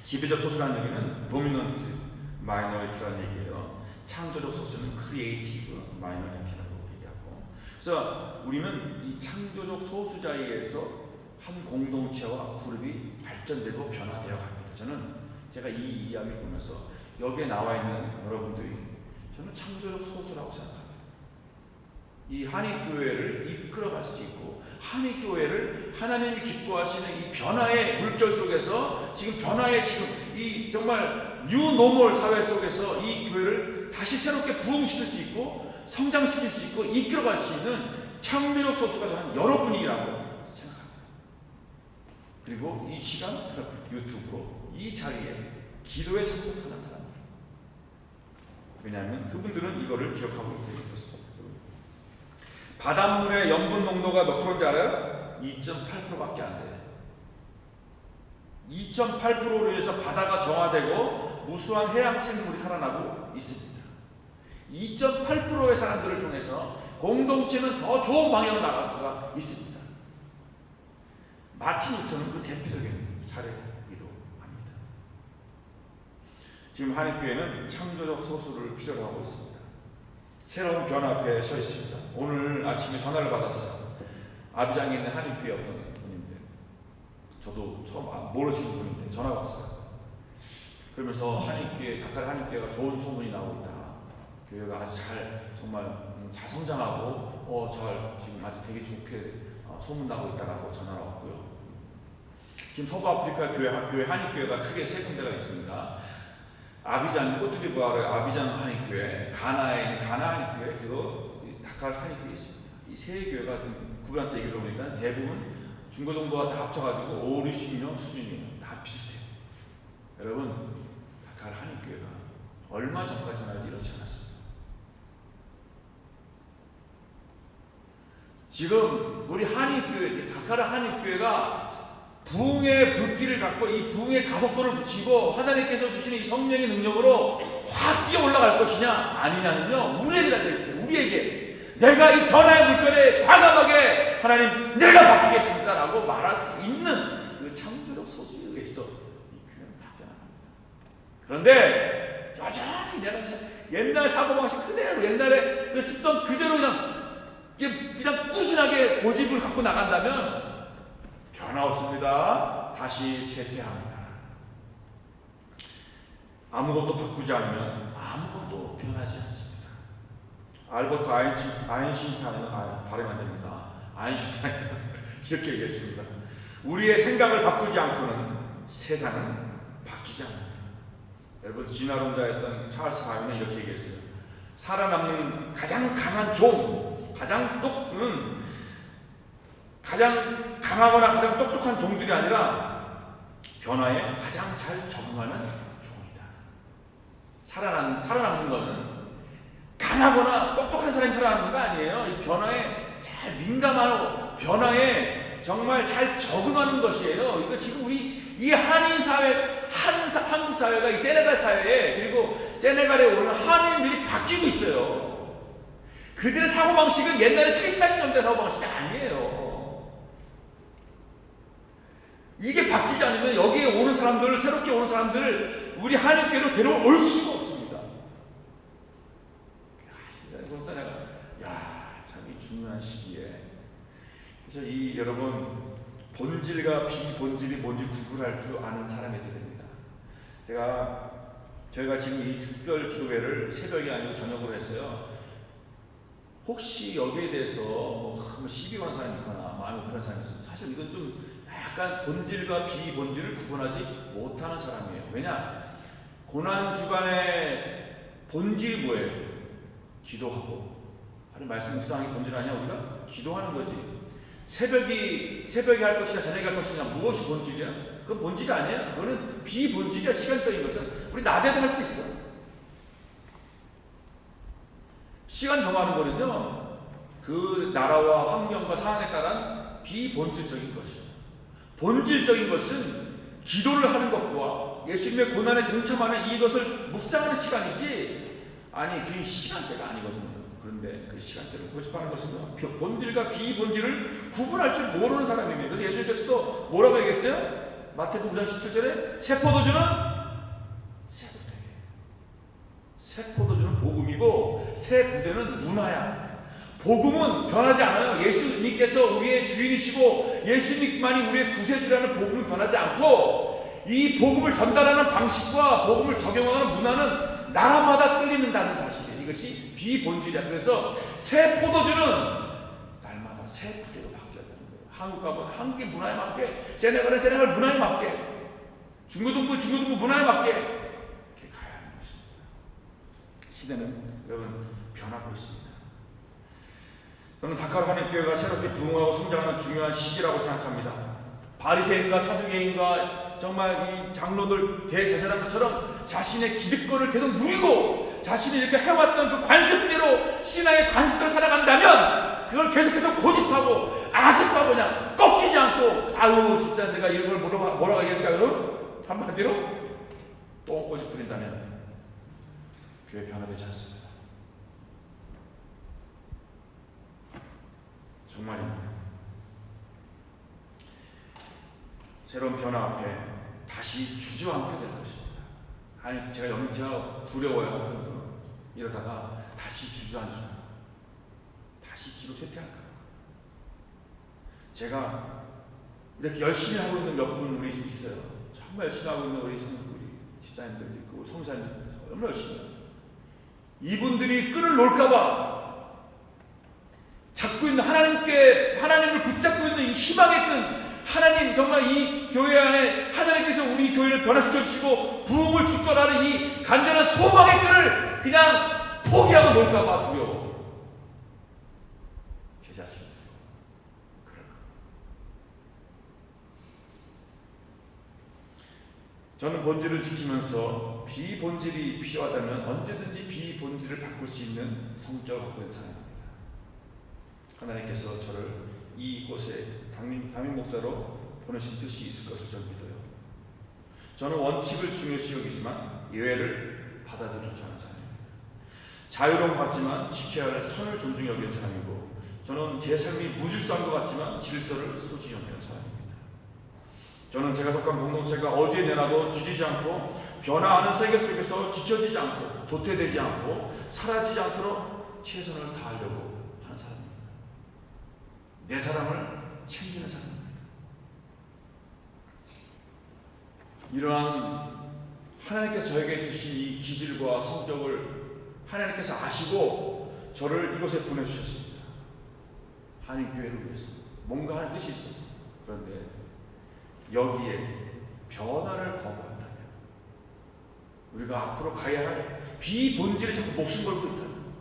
지배적 소수라는 얘기는 도미넌트 마이너리티라는 얘기예요. 창조적 소수는 크리에이티브 마이너리티라고 얘기하고, 그래서 우리는 이 창조적 소수자에서 한 공동체와 그룹이 발전되고 변화되어 갑니다. 저는 제가 이 이야기를 보면서 여기에 나와 있는 여러분들이 저는 창조적 소수라고 생각합니다. 이 한인교회를 이끌어갈 수 있고 한인교회를 하나님이 기뻐하시는 이 변화의 물결 속에서 지금 변화의 지금 이 정말 뉴노멀 사회 속에서 이 교회를 다시 새롭게 부흥시킬 수 있고 성장시킬 수 있고 이끌어갈 수 있는 창조적 소수가 저는 여러분이라고 생각합니다. 그리고 이 시간 유튜브로 이 자리에 기도에 참석하는 사람들, 왜냐하면 그분들은 이거를 기억하고 있는 것입니다. 바닷물의 염분 농도가 몇 프로인지 알아요? 2.8%밖에 안 돼요. 2.8%로 인해서 바다가 정화되고 무수한 해양 생물이 살아나고 있습니다. 2.8%의 사람들을 통해서 공동체는 더 좋은 방향으로 나갈 수가 있습니다. 마틴 루터는 그 대표적인 사례이기도 합니다. 지금 한인교회는 창조적 소수를 필요로 하고 있습니다. 새로운 변화 앞에 서 있습니다. 오늘 아침에 전화를 받았어요. 아비장에 있는 한인교회 어떤 분인데, 저도 처음 모르시는 분인데 전화가 왔어요. 그러면서 한인교회, 다카르 한인교회가 좋은 소문이 나오고 있다. 교회가 아주 잘, 정말 잘 성장하고 잘 지금 아주 되게 좋게 소문나고 있다라고 전화가 왔고요. 지금 서부아프리카 교회 한인교회가 크게 세 군데가 있습니다. 아비잔, 코트디부아르의 아비잔 한인교회, 가나에 있는 가나 한인교회, 그리고 다카르 한인교회 있습니다. 이 세 교회가 좀 그분한테 얘기 들어보니까 대부분 중고정도가 다 합쳐가지고 5, 60명 수준이에요. 다 비슷해요. 여러분, 다카르 한인교회가 얼마 전까지만 해도 이렇지 않았습니다. 지금 우리 한인교회, 다카르 한인교회가 부흥의 불길을 갖고 이 부흥의 가속도를 붙이고 하나님께서 주시는 이 성령의 능력으로 확 뛰어 올라갈 것이냐 아니냐는요, 우리에게 달려있어요. 우리에게 내가 이 변화의 물결에 과감하게 하나님 내가 바뀌겠습니다 라고 말할 수 있는 그 창조적 소수에 의해서 이 교회는 바뀌어나갑니다. 그런데 여전히 내가 그냥 옛날 사고방식 그대로, 옛날에 그 습성 그대로 그냥 꾸준하게 고집을 갖고 나간다면 변화 없습니다. 다시 쇠퇴합니다. 아무것도 바꾸지 않으면 아무것도 변하지 않습니다. 알버트 아인슈타인, 발음이 안 됩니다. 아인슈타인 이렇게 얘기했습니다. 우리의 생각을 바꾸지 않고는 세상은 바뀌지 않는다. 여러분, 진화론자였던 찰스 다윈은 이렇게 얘기했어요. 살아남는 가장 강한 종, 가장 강하거나 가장 똑똑한 종들이 아니라 변화에 가장 잘 적응하는 종이다. 살아남는 것은 강하거나 똑똑한 사람이 살아남는 거 아니에요. 이 변화에 잘 민감하고 변화에 정말 잘 적응하는 것이에요. 이거 지금 우리 이 한인 사회, 한국 사회가 이 세네갈 사회에, 그리고 세네갈에 오는 한인들이 바뀌고 있어요. 그들의 사고방식은 옛날에 7, 80년대 사고방식이 아니에요. 이게 바뀌지 않으면 여기에 오는 사람들을, 새롭게 오는 사람들을 우리 한인교회로 데려올 수가 없습니다. 그래서 내가 참 이 중요한 시기에, 그래서 이 여러분 본질과 비본질이 뭔지 구분할 줄 아는 사람이 되야 됩니다. 저희가 지금 이 특별 기도회를 새벽이 아니고 저녁으로 했어요. 혹시 여기에 대해서 시비 건 사람이 있거나 마음이 불편한 사람이 있으면 사실 이건 좀 약간 본질과 비본질을 구분하지 못하는 사람이에요. 왜냐? 고난 주간의 본질이 뭐예요? 기도하고. 하는 말씀 묵상이 본질 아니야? 우리가 기도하는 거지. 새벽에 할 것이냐 저녁에 할 것이냐 무엇이 본질이야? 그건 본질이 아니야. 그거는 비본질이야. 시간적인 것은 우리 낮에도 할 수 있어. 시간 정하는 거는요, 그 나라와 환경과 상황에 따른 비본질적인 것이에요. 본질적인 것은 기도를 하는 것과 예수님의 고난에 동참하는 이것을 묵상하는 시간이지, 아니 그 시간대가 아니거든요. 그런데 그 시간대를 고집하는 것은 본질과 비본질을 구분할 줄 모르는 사람입니다. 그래서 예수님께서도 뭐라고 얘기했어요? 마태복음 5장 17절에 새 포도주는 새 부대예요. 새 포도주는 복음이고 새 부대는 문화야. 복음은 변하지 않아요. 예수님께서 우리의 주인이시고 예수님만이 우리의 구세주라는 복음은 변하지 않고 이 복음을 전달하는 방식과 복음을 적용하는 문화는 나라마다 틀린다는 사실이에요. 이것이 비본질이야. 그래서 새 포도주는 날마다 새 부대로 바뀌어야 되는 거예요. 한국 가면 한국의 문화에 맞게, 세네갈은 세네갈 문화에 맞게, 중고등부 문화에 맞게 이렇게 가야 하는 것입니다. 시대는 여러분 변하고 있습니다. 저는 다카르 한인교회가 새롭게 부흥하고 성장하는 중요한 시기라고 생각합니다. 바리새인과 사두개인과 정말 이 장로들 대제사장들처럼 자신의 기득권을 계속 누리고 자신이 이렇게 해왔던 그 관습대로 신앙의 관습대로 살아간다면 그걸 계속해서 고집하고 아습하고 그냥 꺾이지 않고 아유 진짜 내가 이걸 뭐라고 얘기할까요? 한마디로 똥꼬집 부린다면 교회 변화되지 않습니다. 정말입니다. 새로운 변화 앞에 다시 주저앉게 될 것입니다. 아니 제가 두려워요. 한편으로 이러다가 다시 주저앉을까, 다시 뒤로 쇠퇴할까. 제가 이렇게 열심히 하고 있는 몇 분 우리 있어요. 정말 열심히 하고 있는 우리 집사님들 있고 성사님들 너무 열심히 해요. 이분들이 끈을 놓을까봐 잡고 있는 하나님을 붙잡고 있는 이 희망의 끈, 하나님 정말 이 교회 안에 하나님께서 우리 교회를 변화시켜 주시고 부흥을 줄 거라는 이 간절한 소망의 끈을 그냥 포기하고 놓을까봐 두려워. 제 자신이 두려워. 그럴까. 저는 본질을 지키면서 비본질이 필요하다면 언제든지 비본질을 바꿀 수 있는 성격을 갖고 있는 사람입니다. 하나님께서 저를 이곳에 담임 목자로 보내신 뜻이 있을 것을 저는 믿어요. 저는 원칙을 중요시 여기지만 예외를 받아들이지 않는 사람입니다. 자유로운 것 같지만 지켜야 할 선을 존중히 여기는 사람이고, 저는 제 삶이 무질서한 것 같지만 질서를 소중히 여기는 사람입니다. 저는 제가 속한 공동체가 어디에 내놔도 뒤지지 않고 변화하는 세계 속에서 뒤처지지 않고 도태되지 않고 사라지지 않도록 최선을 다하려고 하는 사람입니다. 내 사람을 챙기는 사람입니다. 이러한 하나님께서 저에게 주신 이 기질과 성격을 하나님께서 아시고 저를 이곳에 보내주셨습니다. 한인교회를 위해서 뭔가 하는 뜻이 있었습니다. 그런데 여기에 변화를 거부한다면, 우리가 앞으로 가야 할 비본질에 자꾸 목숨 걸고 있다면,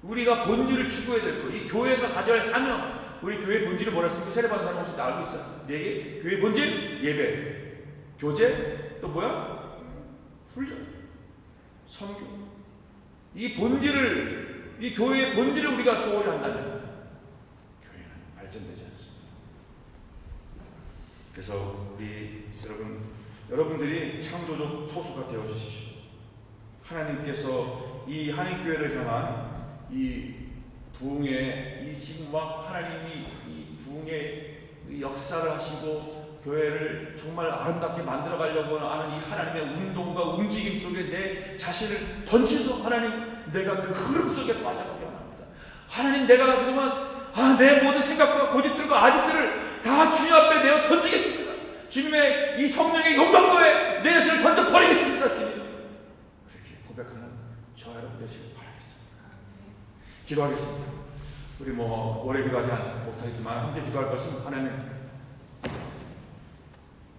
우리가 본질을 추구해야 될 거, 이 교회가 가져야 할 사명, 우리 교회 본질이 뭐라 했습니까? 세례받은 사람 혹시 다 알고 있어요? 4개? 교회 본질? 예배, 교제, 또 뭐야? 훈련, 선교. 이 본질을, 이 교회의 본질을 우리가 소홀히 한다면 교회는 발전되지 않습니다. 그래서 우리 여러분들이 창조적 소수가 되어 주십시오. 하나님께서 이 한인교회를 향한 이 부흥의 이 지금 막 하나님이 이 부흥의 이 역사를 하시고 교회를 정말 아름답게 만들어 가려고 하는 이 하나님의 운동과 움직임 속에 내 자신을 던지서 하나님, 내가 그 흐름 속에 빠져가게 합니다. 하나님, 내가 그동안 내 모든 생각과 고집들과 아집들을 다 주님 앞에 내어 던지겠습니다. 주님의 이 성령의 용광도에 내 자신을 던져버리겠습니다. 주님, 그렇게 고백하는 저와 여러분 되시길 바라겠습니다. 기도하겠습니다. 우리 오래 기도하지 못하겠지만 함께 기도할 것은, 하나님,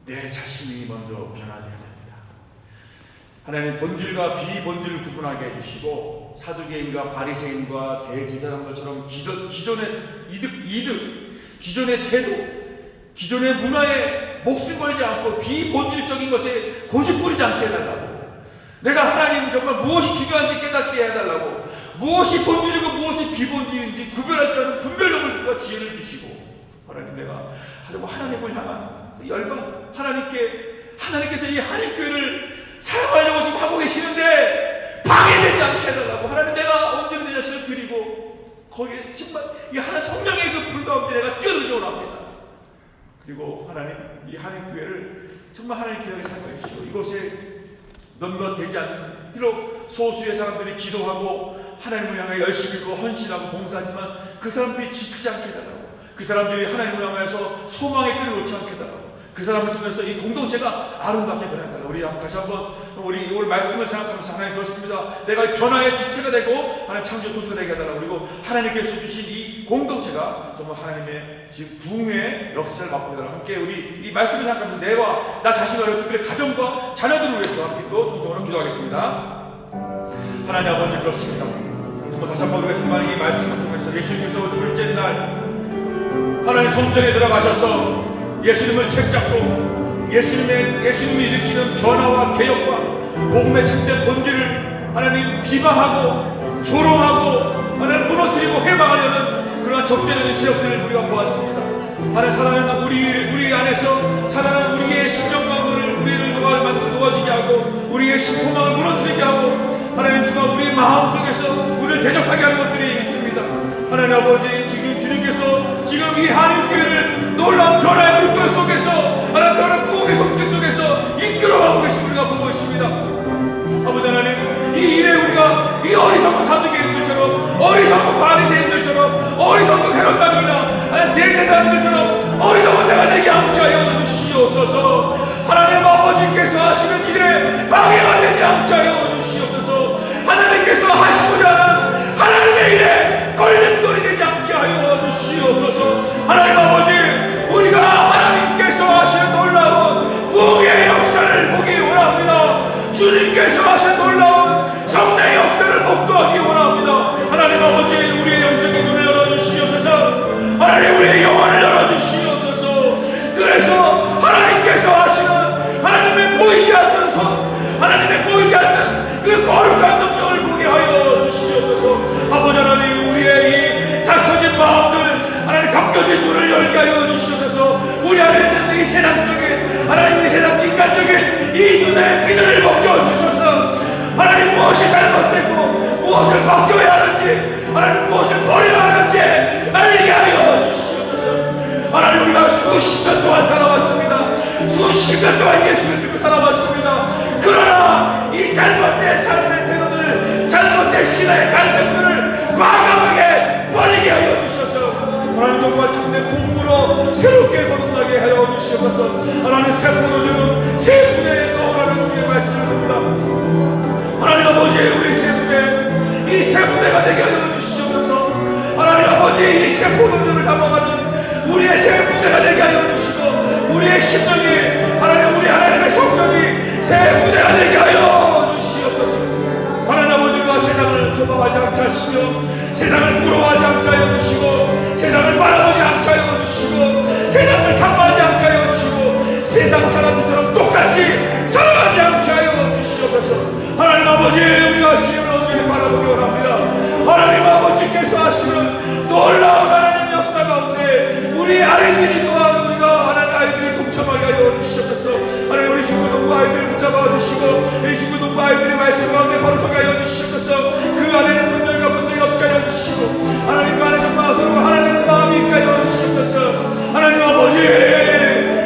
내 자신이 먼저 변화되어야 됩니다. 하나님, 본질과 비본질을 구분하게 해주시고 사두개인과 바리새인과 대제사장들처럼 기존의 이득, 기존의 제도, 기존의 문화에 목숨 걸지 않고 비본질적인 것에 고집 부리지 않게 해달라고, 내가 하나님 정말 무엇이 중요한지 깨닫게 해달라고, 무엇이 본질이고 무엇이 비본질인지 구별할 줄 아는 분별력과 지혜를 주시고, 하나님, 내가 하나님을 향한 그 열방, 하나님께서 이 한인교회를 사용하려고 지금 하고 계시는데 방해되지 않게 해달라고, 하나님, 내가 언제든 내 자신을 드리고 거기에 정말 이 하나님 성령의 그 불 가운데 내가 뛰어들기 원합니다. 그리고 하나님, 이 한인교회를 정말 하나님 기억에 사용해 주시고, 이곳에 몇몇 되지 않는 비록 소수의 사람들이 기도하고 하나님을 향해 열심히 헌신하고 봉사하지만 그 사람들이 지치지 않게 해달라고, 그 사람들이 하나님을 향해서 소망의 끈을 놓지 않게 해달라고, 그 사람을 통해서 이 공동체가 아름답게 변해달라고. 우리 다시 한번 우리 오늘 말씀을 생각하면서 하나님 그렇습니다. 내가 변화의 주체가 되고 하나님 창조 소수가 되게 해달라고. 그리고 하나님께서 주신 이 공동체가 정말 하나님의 지금 부흥의 역사를 맛보게 해달라고. 함께 우리 이 말씀을 생각하면서 내와 나 자신과 그리고 특별히 가정과 자녀들을 위해서 함께 또 동성으로 기도하겠습니다. 하나님 아버지 그렇습니다. 정말 다시 한번 우리가 정말 이 말씀을 통해서 예수님께서 둘째 날 하나님 성전에 들어가셔서 예수님을 책잡고 예수님이 일으키는 변화와 개혁과 복음의 참된 본질을 하나님 비방하고 조롱하고 하나님 무너뜨리고 해방하려는 그러한 적대적인 세력들을 우리가 보았습니다. 하나님 사랑하는 우리 안에서 살아가는 우리의 심령 가운데를 우리를 놓아지게 하고 우리의 소망을 무너뜨리게 하고 하나님 주가 우리 마음속에서 우리를 대적하게 하는 것들이 있습니다. 하나님 아버지 지금 주님께서 지금 이 한인교회를 놀라운 변화의 물결 속에서 하나님 변화의 부흥의 손길 속에서 이끌어가고 계신 우리가 보고 있습니다. 아버지 하나님 이 일에 우리가 이 어리석은 사두개인들처럼 어리석은 바리새인들처럼 어리석은 헤롯당이나 제사장들처럼 어리석은 자가 되게 않게 하여 주시옵소서. 하나님 아버지께서 하시는 일에 방해가 되지 않게 하여 주시옵소서. 하나님께서 하시고자 하는 하나님의 일에 걸림돌이 되지 않게 하여 주시옵소서. 하나님 아버지 우리가 하나님께서 하시는 놀라운 부흥의 역사를 보기 원합니다. 주님께서 하신 놀라운 성례의 역사를 목도하기 원합니다. 하나님 아버지 우리의 영적인 눈을 열어주시옵소서. 하나님 우리의 영혼을 열어주시옵소서. 그래서 하나님께서 하시는 하나님의 보이지 않는 손, 하나님의 보이지 않는 그 거룩한 능력을 보게 하여 주시옵소서. 아버지 하나님 우리의 이 닫혀진 마음들 하나님 감겨진 눈을 열게 하여 주시옵소서. 우리 안에 있는 이 세상적인 하나님 이 세상 인간적인 이 눈의 비늘을 벗겨주셔서 하나님 무엇이 잘못되고 무엇을 바뀌어야 하는지 하나님 무엇을 버려야 하는지 알게 하여 주시옵소서. 하나님 우리가 수십 년 동안 살아왔습니다. 수십 년 동안 예수를 믿고 살아왔습니다. 그러나 이 잘못된 삶의 태도들 잘못된 신화의 간섭들을 과감하게 버리게 하여 주셔서 하나님 정말 참된 복음으로 새롭게 거듭나게 하여 주시옵소서. 하나님 새 포도주는 새 분야에 넣어가는 주의 말씀을 듭니다. 하나님 아버지 우리 새 분야 이 새 분야가 되게 하여 주시옵소서. 하나님 아버지 이 새 포도주를 담아가는 우리의 새 분야가 되게 하여 주시고 우리의 심령이 하나님 우리 하나님의 성령이 새 분야가 되게 하여 주시옵소서. 하나님 아버지가 세상을 소망하지 않게 하시며 세상을 부러워하지 않게 하여 주시고 세상을 바라보지 않게 하여 주시고 세상을 탐하지 않게 하여 주시고 세상 사람들처럼 똑같이 살아가지 않게 하여 주시옵소서. 하나님 아버지 우리가 주님을 온전히 바라보기 원합니다. 하나님 아버지께서 하시는 놀라운 하나님 역사 가운데 우리 아이들이 또한 우리가 하나님 아이들이 동참하게 하여 주시옵소서. 하나님 우리 친구들과 아이들을 붙잡아 주시고 우리 친구들과 아이들이 말씀 가운데 바로 서게 하여 주시옵소서. 그 안에는 분별과 분별이 없게 하여 주시고 하나님 그 안에 정말 서로가 하나님의 마음이 있게 하여 주시옵소서. 하나님 아버지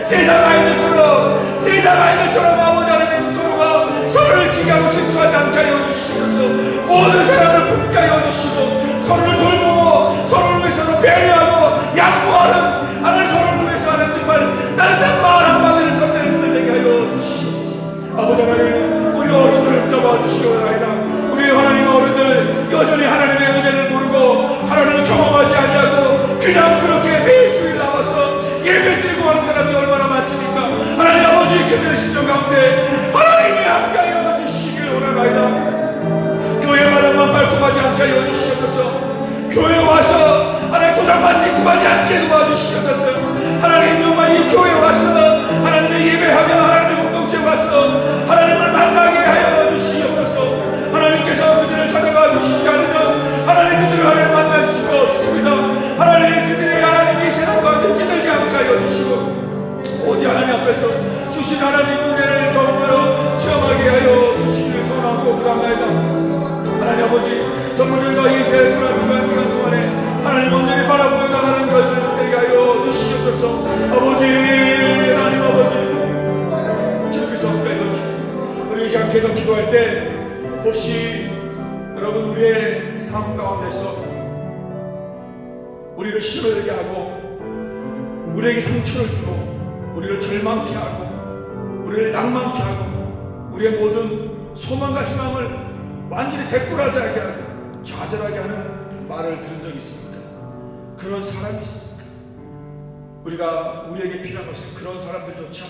세상 아이들처럼 아버지 하나님 서로가 서로를 지게하고 심취하지 않게 하여 주시옵소서. 모든 사람을 품게 하여 주시고 서로를 돌보고 서로를 위해서 서로 배려하고 양보하는 하나님 서로를 위해서 하는 정말 따뜻한 말 한마디를 건네는 분들 되게 하여 주시옵소서. 아버지 하나님 우리 어른들을 잡아주시오나이다. 우리 하나님 어른들 여전히 하나님의 은혜를 모르고 하나님을 경험하지 아니하고 그냥 그렇게 매주일 나와서 예배 드리고 하는 사람이 얼마나 많습니까? 하나님 아버지 그들의 심정 가운데 하나님이 함께하여 주시길 원하나이다. 교회 마당만 밟고 가지 않게 하여 주시옵소서. 교회 와서 하나님 도장만 찍고 가지 않게 도와주시옵소서. 하나님 정말 이 교회 와서 하나님의 예배하며 하나님의 공동체 와서 하나님을 만나게 하여 주시옵소서. 하나님께서 그들을 찾아가 주시지 않으면 하나님 그들을 하나님 만날 수가 없습니다. 하나님 그들의 하나님 이 세상 가운데 찌들지 않게 하여 주시고 오직 하나님 앞에서 주신 하나님 은혜를 경험하여 체험하게 하여 주시기를 소원하고 구합나이다. 하나님 아버지 정말 저희가 이 새 기간 동안에 하나님 온전히 바라보며 나가는 저희들 되게 하여 주시옵소서. 아버지 하나님 아버지 주님께서 함께하여 주시옵소서. 우리 이 시간 계속 기도할 때 혹시 여러분 우리의 우리를 시들게 하고 우리에게 상처를 주고 우리를 절망케 하고 우리를 낭만케 하고 우리의 모든 소망과 희망을 완전히 대꾸하지 하게 하고 좌절하게 하는 말을 들은 적이 있습니까? 그런 사람이 있습니까? 우리에게 필요한 것은 그런 사람들조차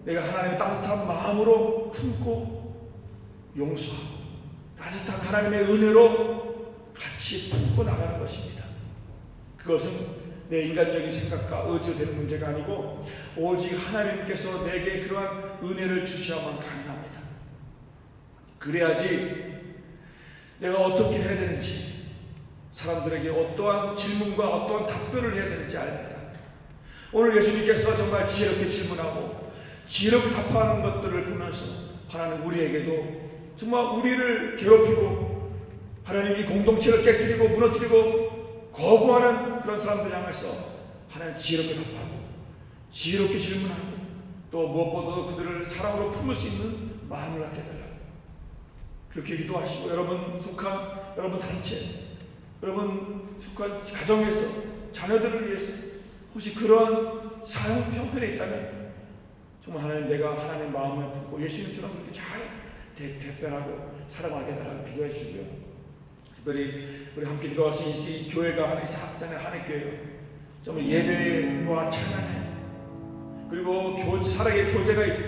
내가 하나님의 따뜻한 마음으로 품고 용서하고 따뜻한 하나님의 은혜로 같이 품고 나가는 것입니다. 그것은 내 인간적인 생각과 의지로 되는 문제가 아니고 오직 하나님께서 내게 그러한 은혜를 주셔야만 가능합니다. 그래야지 내가 어떻게 해야 되는지, 사람들에게 어떠한 질문과 어떠한 답변을 해야 되는지 압니다. 오늘 예수님께서 정말 지혜롭게 질문하고 지혜롭게 답하는 것들을 보면서 하나님 우리에게도 정말 우리를 괴롭히고 하나님이 공동체를 깨뜨리고 무너뜨리고 거부하는 그런 사람들 향해서 하나님 지혜롭게 답하고 지혜롭게 질문하고 또 무엇보다도 그들을 사랑으로 품을 수 있는 마음을 갖게 달라고 그렇게 기도하시고, 여러분 속한 여러분 단체, 여러분 속한 가정에서 자녀들을 위해서 혹시 그러한 사형 형편에 있다면 정말 하나님 내가 하나님 마음을 품고 예수님처럼 그렇게 잘 대변하고 사랑하게 달라고 기도해 주시고요. 특별히 우리 함께 기도할 수 있는 이 교회가 하나의 교회요. 정말 예배와 찬양에 그리고 사랑의 교제가 있고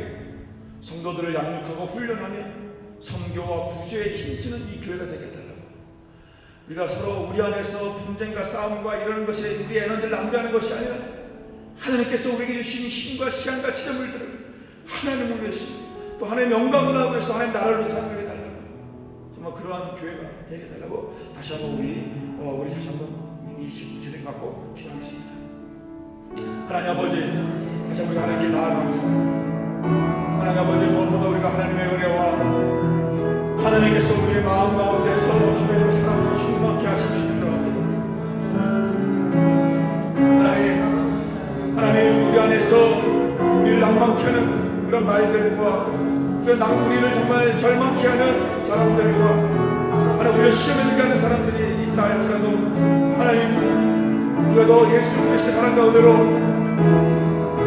성도들을 양육하고 훈련하며 선교와 구제에 힘쓰는 이 교회가 되겠다라고. 우리가 서로 우리 안에서 분쟁과 싸움과 이러는 것에 우리 에너지를 낭비하는 것이 아니라 하나님께서 우리에게 주신 힘과 시간과 지혜물들을 하나님을 위해서 또 하나님의 영광을 하기 위해서 하나님 나라를 사용하게 달라고, 정말 그러한 교회가 되게 달라고 다시 한번 우리 다시 한번 이 시대 갖고 기도하겠습니다. 하나님 아버지, 다시 한번 하나님께 나아갑니다. 하나님 아버지, 무엇보다 우리가 하나님의 은혜와 하나님께서 우리의 마음 가운데서 하나님의 사랑으로 충만케 하시는 있는 하나님 우리 안에서 우리를 낭만케 하는 그런 말들과 우리를 정말 절망케 하는 사람들과 하나님 우리를 시험에 들게 하는 사람들이 있다 할지라도 하나님 우리가 더 예수 그리스도의 사랑과 은혜로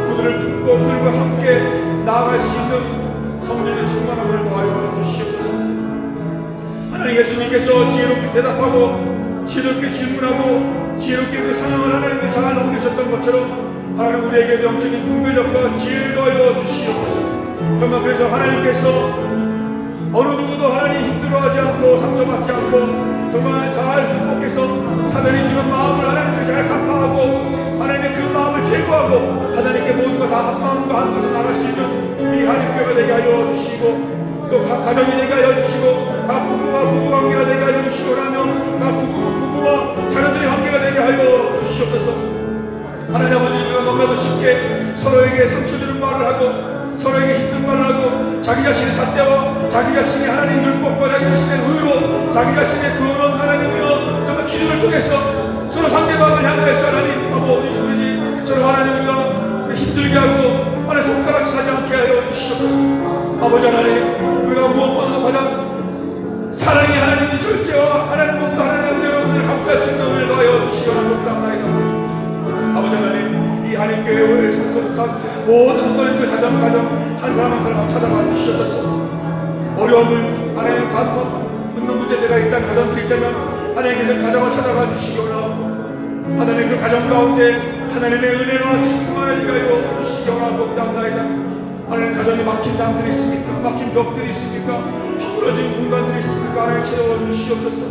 그들을 품고 그들과 함께 나아갈 수 있는 성령의 충만함을 더하여 주시옵소서. 하나님 예수님께서 지혜롭게 대답하고 지혜롭게 질문하고 지혜롭게 그 상황을 하나님께 잘 넘기셨던 것처럼 하나님 우리에게 영적인 분별력과 지혜를 더하여 주시옵소서. 정말 그래서 하나님께서 어느 누구도 하나님 힘들어하지 않고 상처받지 않고 정말 잘 극복해서 사단이 주는 마음을 하나님께 잘 갚아하고 하나님의 그 마음을 제거하고 하나님께 모두가 다 한 마음과 한 곳으로 나갈 수 있는 이 하나님께가 되게 하여 주시고, 또 각 가정이 되게 하여 주시고, 각 부부와 부부 관계가 되게 하여 주시고라면 각 부부와 자녀들의 관계가 되게 하여 주시옵소서. 하나님 아버지, 우리가 너무나도 쉽게 서로에게 상처 주는 말을 하고 서로에게 힘든 말을 하고 자기 자신의 잣대와 자기 자신의 하나님 율법과 자기 자신의 의로 자기 자신의 그 언어 하나님이여 정말 기준을 통해서 서로 상대방을 향해서 하나님 아버지 우리 서로 하나님 우리가 힘들게 하고 하나님 손가락 차지 않게 하여 주시옵소서. 아버지 하나님, 우리가 무엇보다도 가장 사랑이 하나님의 절제와 하나님 것도 하나님의 은혜로 그들을 감쌀 수 있는 은혜를 더하여 주시옵소서. 아버지 하나님, 이 한인교회에 속한 모든 성도님들 가정 한 사람 한 사람 찾아가 주시옵소서. 어려움을 하나님 묻는 문제들이 있다면 가정들이 있다면 하나님께서 가정을 찾아가 주시오나 하나님 그 가정 가운데 하나님의 은혜와 충만하게 하여 주시오나 복담나이다. 하나님 가정에 막힌 담들이 있습니까? 막힌 벽들이 있습니까? 허물어진 공간들이 있습니까? 하나님 채워 주시옵소서.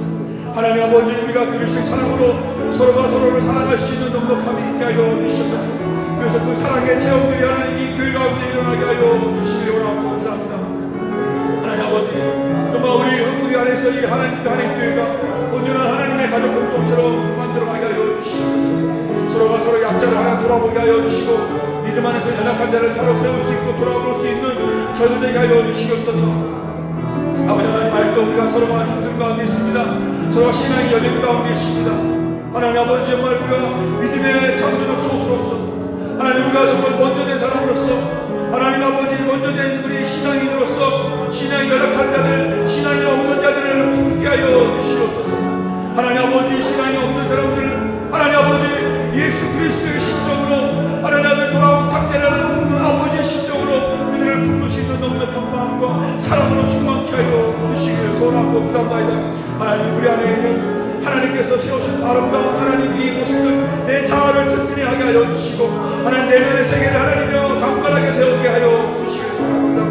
하나님 아버지, 우리가 그리스도의 사랑으로 서로가 서로를 사랑할 수 있는 넉넉함이 있게 하여 주시옵소서. 그래서 그 사랑의 체험들이 하나님 이 교회 가운데 일어나게 하여 주시리오라 감사합니다. 하나님 아버지, 정말 우리 안에서 이 하나님 교회가 온전한 하나님의 가족 공동체로 만들어가게 하여 주시옵소서. 서로가 서로 약자를 하나 돌아보게 하여 주시고 믿음 안에서 연약한 자를 바로 세울 수 있고 돌아볼 수 있는 저희들 되게 하여 주시옵소서. 아버지 하나님, 아직도 우리가 서로가 힘든 가운데 있습니다. 서로가 신앙이 열린 가운데 있습니다. 하나님 아버지, 정말 우리가 믿음의 창조적 소수로서 하나님 우리가 정말 먼저 된 사람으로서 하나님 아버지 먼저 된 우리 신앙인으로서 신앙이 열악한 자들, 신앙이 없는 자들을 품게 하여 주시옵소서. 하나님 아버지, 신앙이 없는 사람들을 하나님 아버지 예수 그리스도의 심정으로 하나님 앞에 돌아온 탁자를 품는 아버지의 심정으로 그들을 부를 수 있는 넉넉한 마음과 사랑으로 충만케 하여 주시기를 소원하고 부탁드립니다. 하나님, 우리 안에 있는 하나님께서 세우신 아름다운 하나님 이 모습들 내 자아를 튼튼히 하게 하여 주시고 하나님 내면의 세계를 하나님이여 강건하게 세우게 하여 주시기를 소원합니다.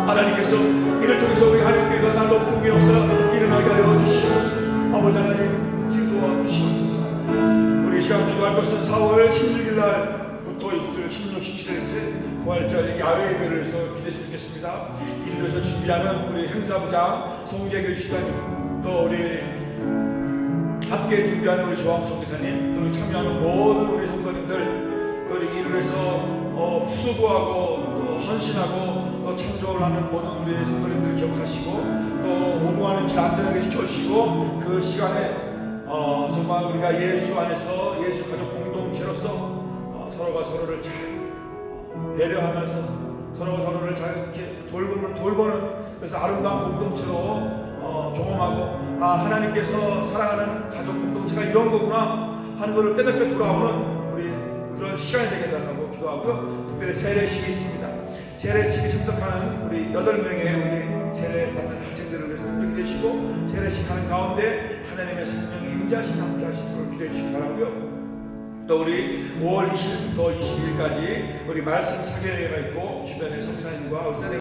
하나님께서 이를 통해서 우리 하나님께서 날로 풍요의 역사가 일어나게 하여 주시옵소서. 아버지 하나님 기도와 주시옵소서. 우리 시간 기도할 것은 4월 16일 날부터 있을 16, 17일째 부활절 야외 예배를 위해서 기도했으면 좋겠습니다. 이를 위해서 준비하는 우리 행사부장 송재규 시장님, 또 우리 함께 준비하는 우리 조항석 기사님, 또 참여하는 모든 우리 성도님들, 또 이를 위해서 수고하고 또 헌신하고 또 찬조를 하는 모든 우리 성도님들 기억하시고 또 오고하는 길 안전하게 지켜주시고 그 시간에 정말 우리가 예수 안에서 예수 가족 공동체로서 서로가 서로를 잘 배려하면서 서로가 서로를 잘 이렇게 돌보는 그래서 아름다운 공동체로 경험하고 하나님께서 사랑하는 가족 공동체가 이런 거구나 하는 것을 깨닫게 돌아오는 우리 그런 시간이 되게 달라고 기도하고요. 특별히 세례식이 있습니다. 세례식에 참석하는 우리 8명의 우리 세례 받는 학생들을 위해서 특별히 되시고 세례식 하는 가운데 하나님의 성령이 임재하시고 함께 하시도록 기도해 주시기 바라고요. 또 우리 5월 20일부터 22일까지 우리 말씀 사교회가 있고 주변에 성사님과 의사들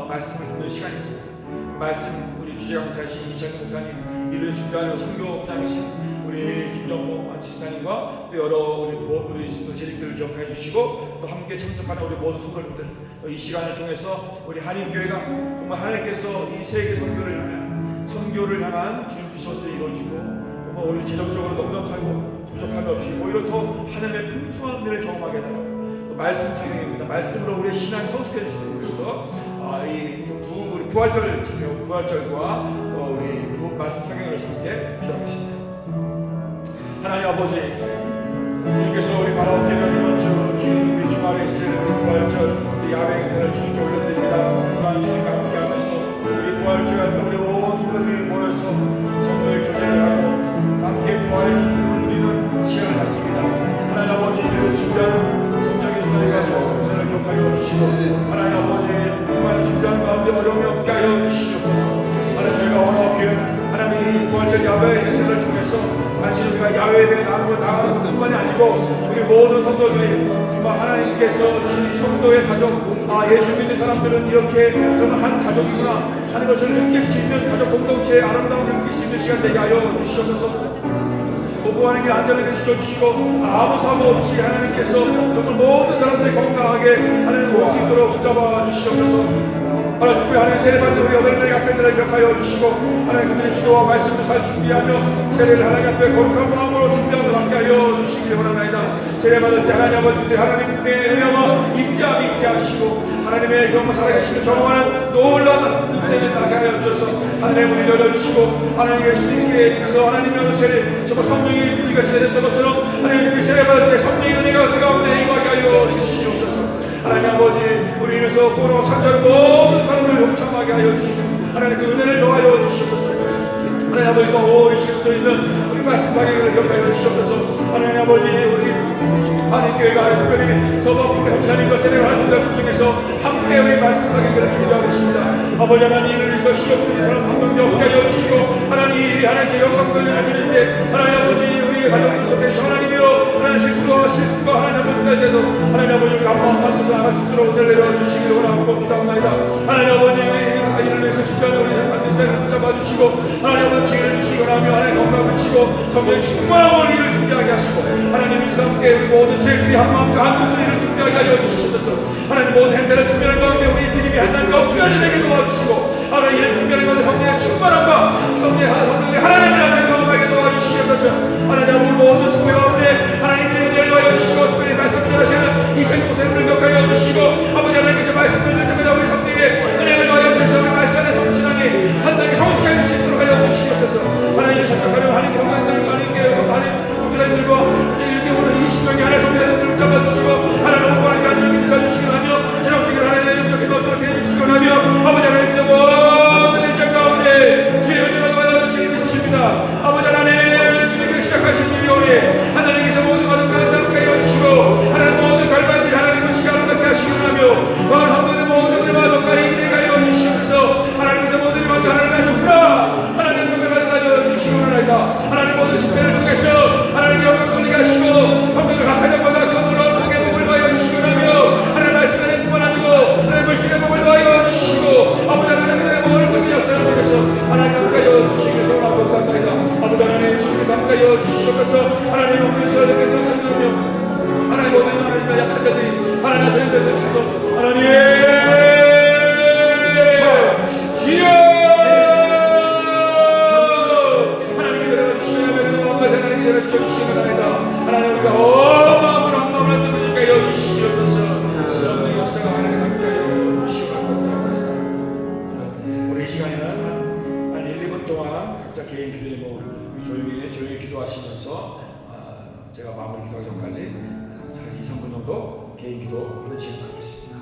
말씀을 듣는 시간이 있습니다. 말씀 우리 주재강사이신 이창희 목사님, 이를 준비하는 선교부장이신 우리 김정모 지사님과 또 여러 우리 재직들을 기억해 주시고 또 함께 참석하는 우리 모든 성도님들, 이 시간을 통해서 우리 한인교회가 정말 하나님께서 이 세계 선교를 향한 주님 뜻이 언제 이루어지고 정말 우리 재정적으로 넉넉하고 부족함이 없이 오히려 더 하나님의 풍성한 은혜를 경험하게 되고 또 말씀 사경입니다. 말씀으로 우리의 신앙이 성숙해 주시기 위해서 우리 부활절 집회, 부활절과 또 우리 말씀 사경을 함께 기도하겠습니다. 하나님 아버지, 주님께서 우리 바라옵기는 이번 주 주님 우리 주말에 있을 부활절 우리 야외 행사를 주님께 올려드립니다. 또한 주님과 함께하면서 우리 부활절 우리 온 성도들이 모여서 성도의 교제를 하고 함께 부활의 기쁨을 누리는 시간을 갖습니다. 하나님 아버지, 이를 준비하는 성령의 소리가 저 성전을 기억하여 주시고 하나님 아버지 부활 준비하는 가운데 어려움이 없게 하여 주시옵소서. 하나님 저희가 원하옵기는 하나님 이 부활절 야외 행사를 통해서 단지 우리가 야외에 나가는 것뿐만이 아니고 우리 모든 성도들이 정말 하나님께서 주신 성도의 가족, 예수 믿는 사람들은 이렇게 정말 한 가족이구나 하는 것을 느낄 수 있는 가족 공동체의 아름다움을 느낄 수 있는 시간 되게 하여 주시옵소서. 오고하는 길 안전하게 지켜주시고 아무 사고 없이 하나님께서 정말 모든 사람들이 건강하게 하나님 올 수 있도록 붙잡아 주시옵소서. 하나님 특별히 하나님 세례받는 우리 8명의 학생들을 기억하여 주시고 하나님 그들의 기도와 말씀을 잘 준비하며 세례를 하나님 앞에 거룩한 마음으로 준비하며 함께 하여 주시기를 원합니다. 세례받을 때 하나님 아버지 하나님의 은혜와 임재함이 있게 하시고 하나님의 정말 살아계시는 경험하는 놀라운 인생을 나게 하여 주셔서 하나님 우리 열어주시고 하나님 예수님께 있어 하나님의 세례 정말 성령의 분위기가 지내졌던 것처럼 하나님 그 세례받을 때 성령의 은혜가 그 가운데 임하게 하여 주시옵소서. 하나님 아버지 우리 인해서 고로 찬자를 모든 사람을 용참하게 하여 주시고 하나님 그 은혜를 더하여 주시옵소서. 하나님 아버지 또 이 시간부터 있는 우리 말씀 가게를 기억하여 주시옵소서. 하나님 아버지 우리 한인교회가 특별히 서버분과 형사님과 세례하는 분들 집중해서 함께 우리 말씀 가게를 준비하고 있습니다. 아버지 하나님 이를 위해서 시험들이 사람 한 명도 없게 하여 주시고 하나님 하나님께 영광 돌려드리는데 하나님 아버지 우리 가족 속에서 하나님이여 하나님 실수가 하나님 아버지 될 때도 하나님 아버지 우리가 한마음 뜻을 나갈 수 있도록 은혜를 내려주시기를 원하고 부탁합니다. 하나님 아버지 이를 위해서 십자가를 우리 반드시를 붙잡아 주시고 하나님 아버지 지혜를 주시고 하나님 하나님 건강을 주시고 정말 충만한 일을 준비하게 하시고 하나님 일사 함께 우리 모든 죄들이 한마음과 한뜻으로 일을 준비하게 하여 주시옵소서. 하나님 모든 행사를 준비하는 가운데 우리 믿음이 하나님과 없이하지 되게 도와주시고 하나님 일을 준비하는 가운데 성령의 충만함과 성령의 하나님을 하나님 경험하게 도와주시옵소서. 하나님 아버지 모든 식구 가운데 하나님의 은혜를 더하여 주시고 특별히 말씀 전하시는 이생 고생을 격하여 주시고 아버지 하나님께서 말씀을 들을 때마다 우리 성령의 은혜를 더하여 주시고 우리 말씀 안에 성신앙이 한당에 성숙해 주실 수 있도록 하여 주시옵소서. 하나님을 생각하는 하나님 성도님들 하나님께 하나님 성도님들과 이제 1개월은 20명이 안에 성도님들을 잡아주시고 하나님 오고하는 가정을 인사주시고 하며 전형적인 하나님의 영적인 것들을 해주시고 하며 아버지 하나님께서 모든 일정 가운데 주의 은혜가 도와주시길 믿습니다. 아버지 주니까 여주시옵소서. 하나님 오면서 이렇게 넣으셨군요. 하나님 모든 하나님과 약한 자들이 하나님 앞에 드려주소서. 하나님 기여 하나님께 들어주시면 하나님께 들어주시면 하나님 우리가 마음으로 한 마음을 뜨니까 여주시옵소서. 없는 역사가 하나님의 삶가에 주시옵소서. 우리 이 시간에는 한 1, 2분 동안 각자 개인 기도 제목 조용히 기도하시면서 제가 마무리 기도하기 전까지 2, 3분 정도 개인 기도를 진행하겠습니다.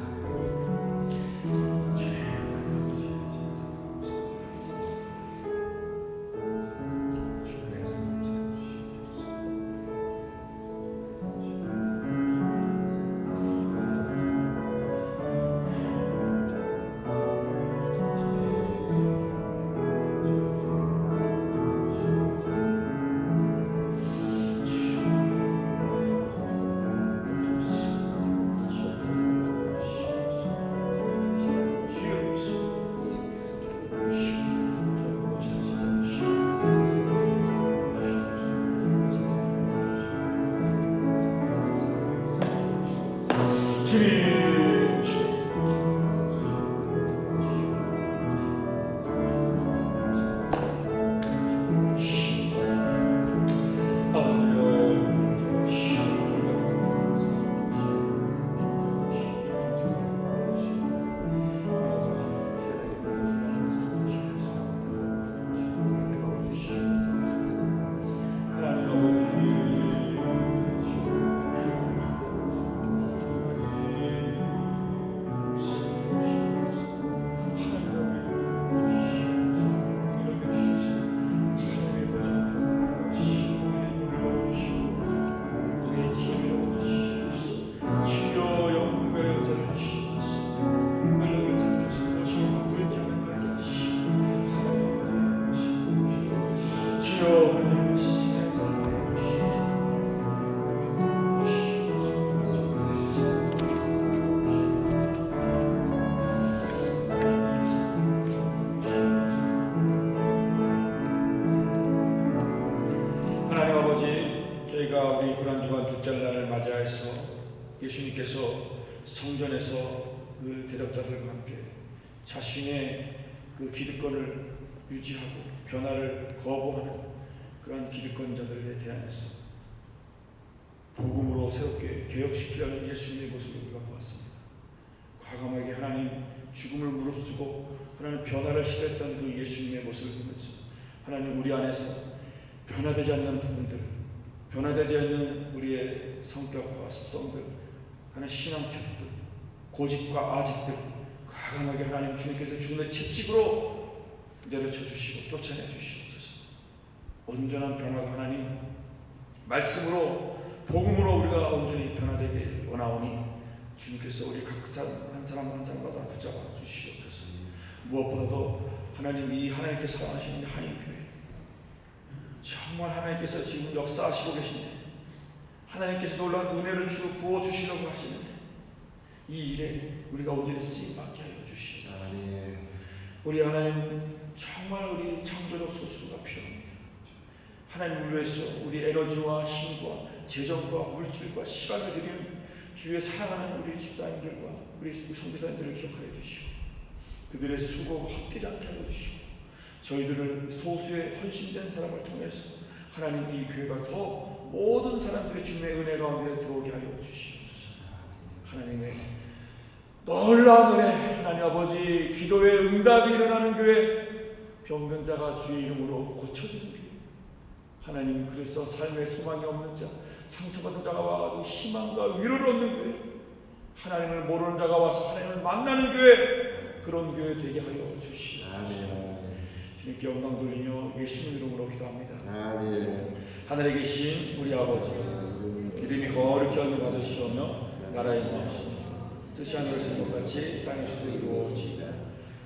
예수님께서 성전에서 그 대적자들과 함께 자신의 그 기득권을 유지하고 변화를 거부하는 그런 기득권자들에 대하여서 복음으로 새롭게 개혁시키려는 예수님의 모습을 우리가 보았습니다. 과감하게 하나님 죽음을 무릅쓰고 하나님 변화를 시도했던 그 예수님의 모습을 보면서 하나님 우리 안에서 변화되지 않는 부분들, 변화되지 않는 우리의 성격과 습성들, 하나님 신앙 태도들, 고집과 아집들 과감하게 하나님 주님께서 주님의 채찍으로 내려쳐 주시고 쫓아내 주시옵소서. 온전한 변화가 하나님 말씀으로 복음으로 우리가 온전히 변화되게 원하오니 주님께서 우리 각 한 사람 한 사람마다 붙잡아 주시옵소서. 무엇보다도 하나님 이 하나님께 사랑하시는 한인교회 정말 하나님께서 지금 역사하시고 계신데 하나님께서 놀라운 은혜를 부어주시려고 하시는데 이 일에 우리가 온전히 쓰임받게 하여 주시옵소서. 우리 하나님 정말 우리 창조적 소수가 필요합니다. 하나님 위해서 우리 에너지와 힘과 재정과 물질과 시간을 드리는 주의 사랑하는 우리 집사님들과 우리 성교사님들을 기억하여 주시고 그들의 수고가 헛되지 않게 하여 주시고 저희들을 소수의 헌신된 사람을 통해서 하나님 이 교회가 더 모든 사람들이 주님의 은혜 가운데 들어오게 하여 주시옵소서. 하나님의 놀라운 은혜, 하나님 아버지 기도의 응답이 일어나는 교회, 병든 자가 주의 이름으로 고쳐지는 교회, 하나님 그래서 삶의 소망이 없는 자, 상처받은 자가 와가지고 희망과 위로를 얻는 교회, 하나님을 모르는 자가 와서 하나님을 만나는 교회, 그런 교회 되게 하여 주시옵소서. 주님께 영광 돌리며 예수님 이름으로 기도합니다. 하늘에 계신 우리 아버지, 이름이 거룩히 받으시오며 나라의 임하옵시며 뜻이 하늘에서 같이 땅에서도 이루어지이다.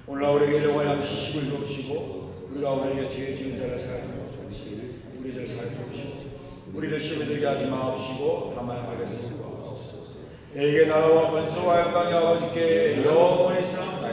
오늘 우리에게 일용할 양식을 주옵시고 우리가 우리에게 죄 지은 자를 사하여 주옵시고 우리 죄를 사하여 주옵시고 우리를 시험에 들게 하지 마옵시고 다만 악에서 구하옵소서. 내게 나라와 권세와 영광이 아버지께 영원히 있으나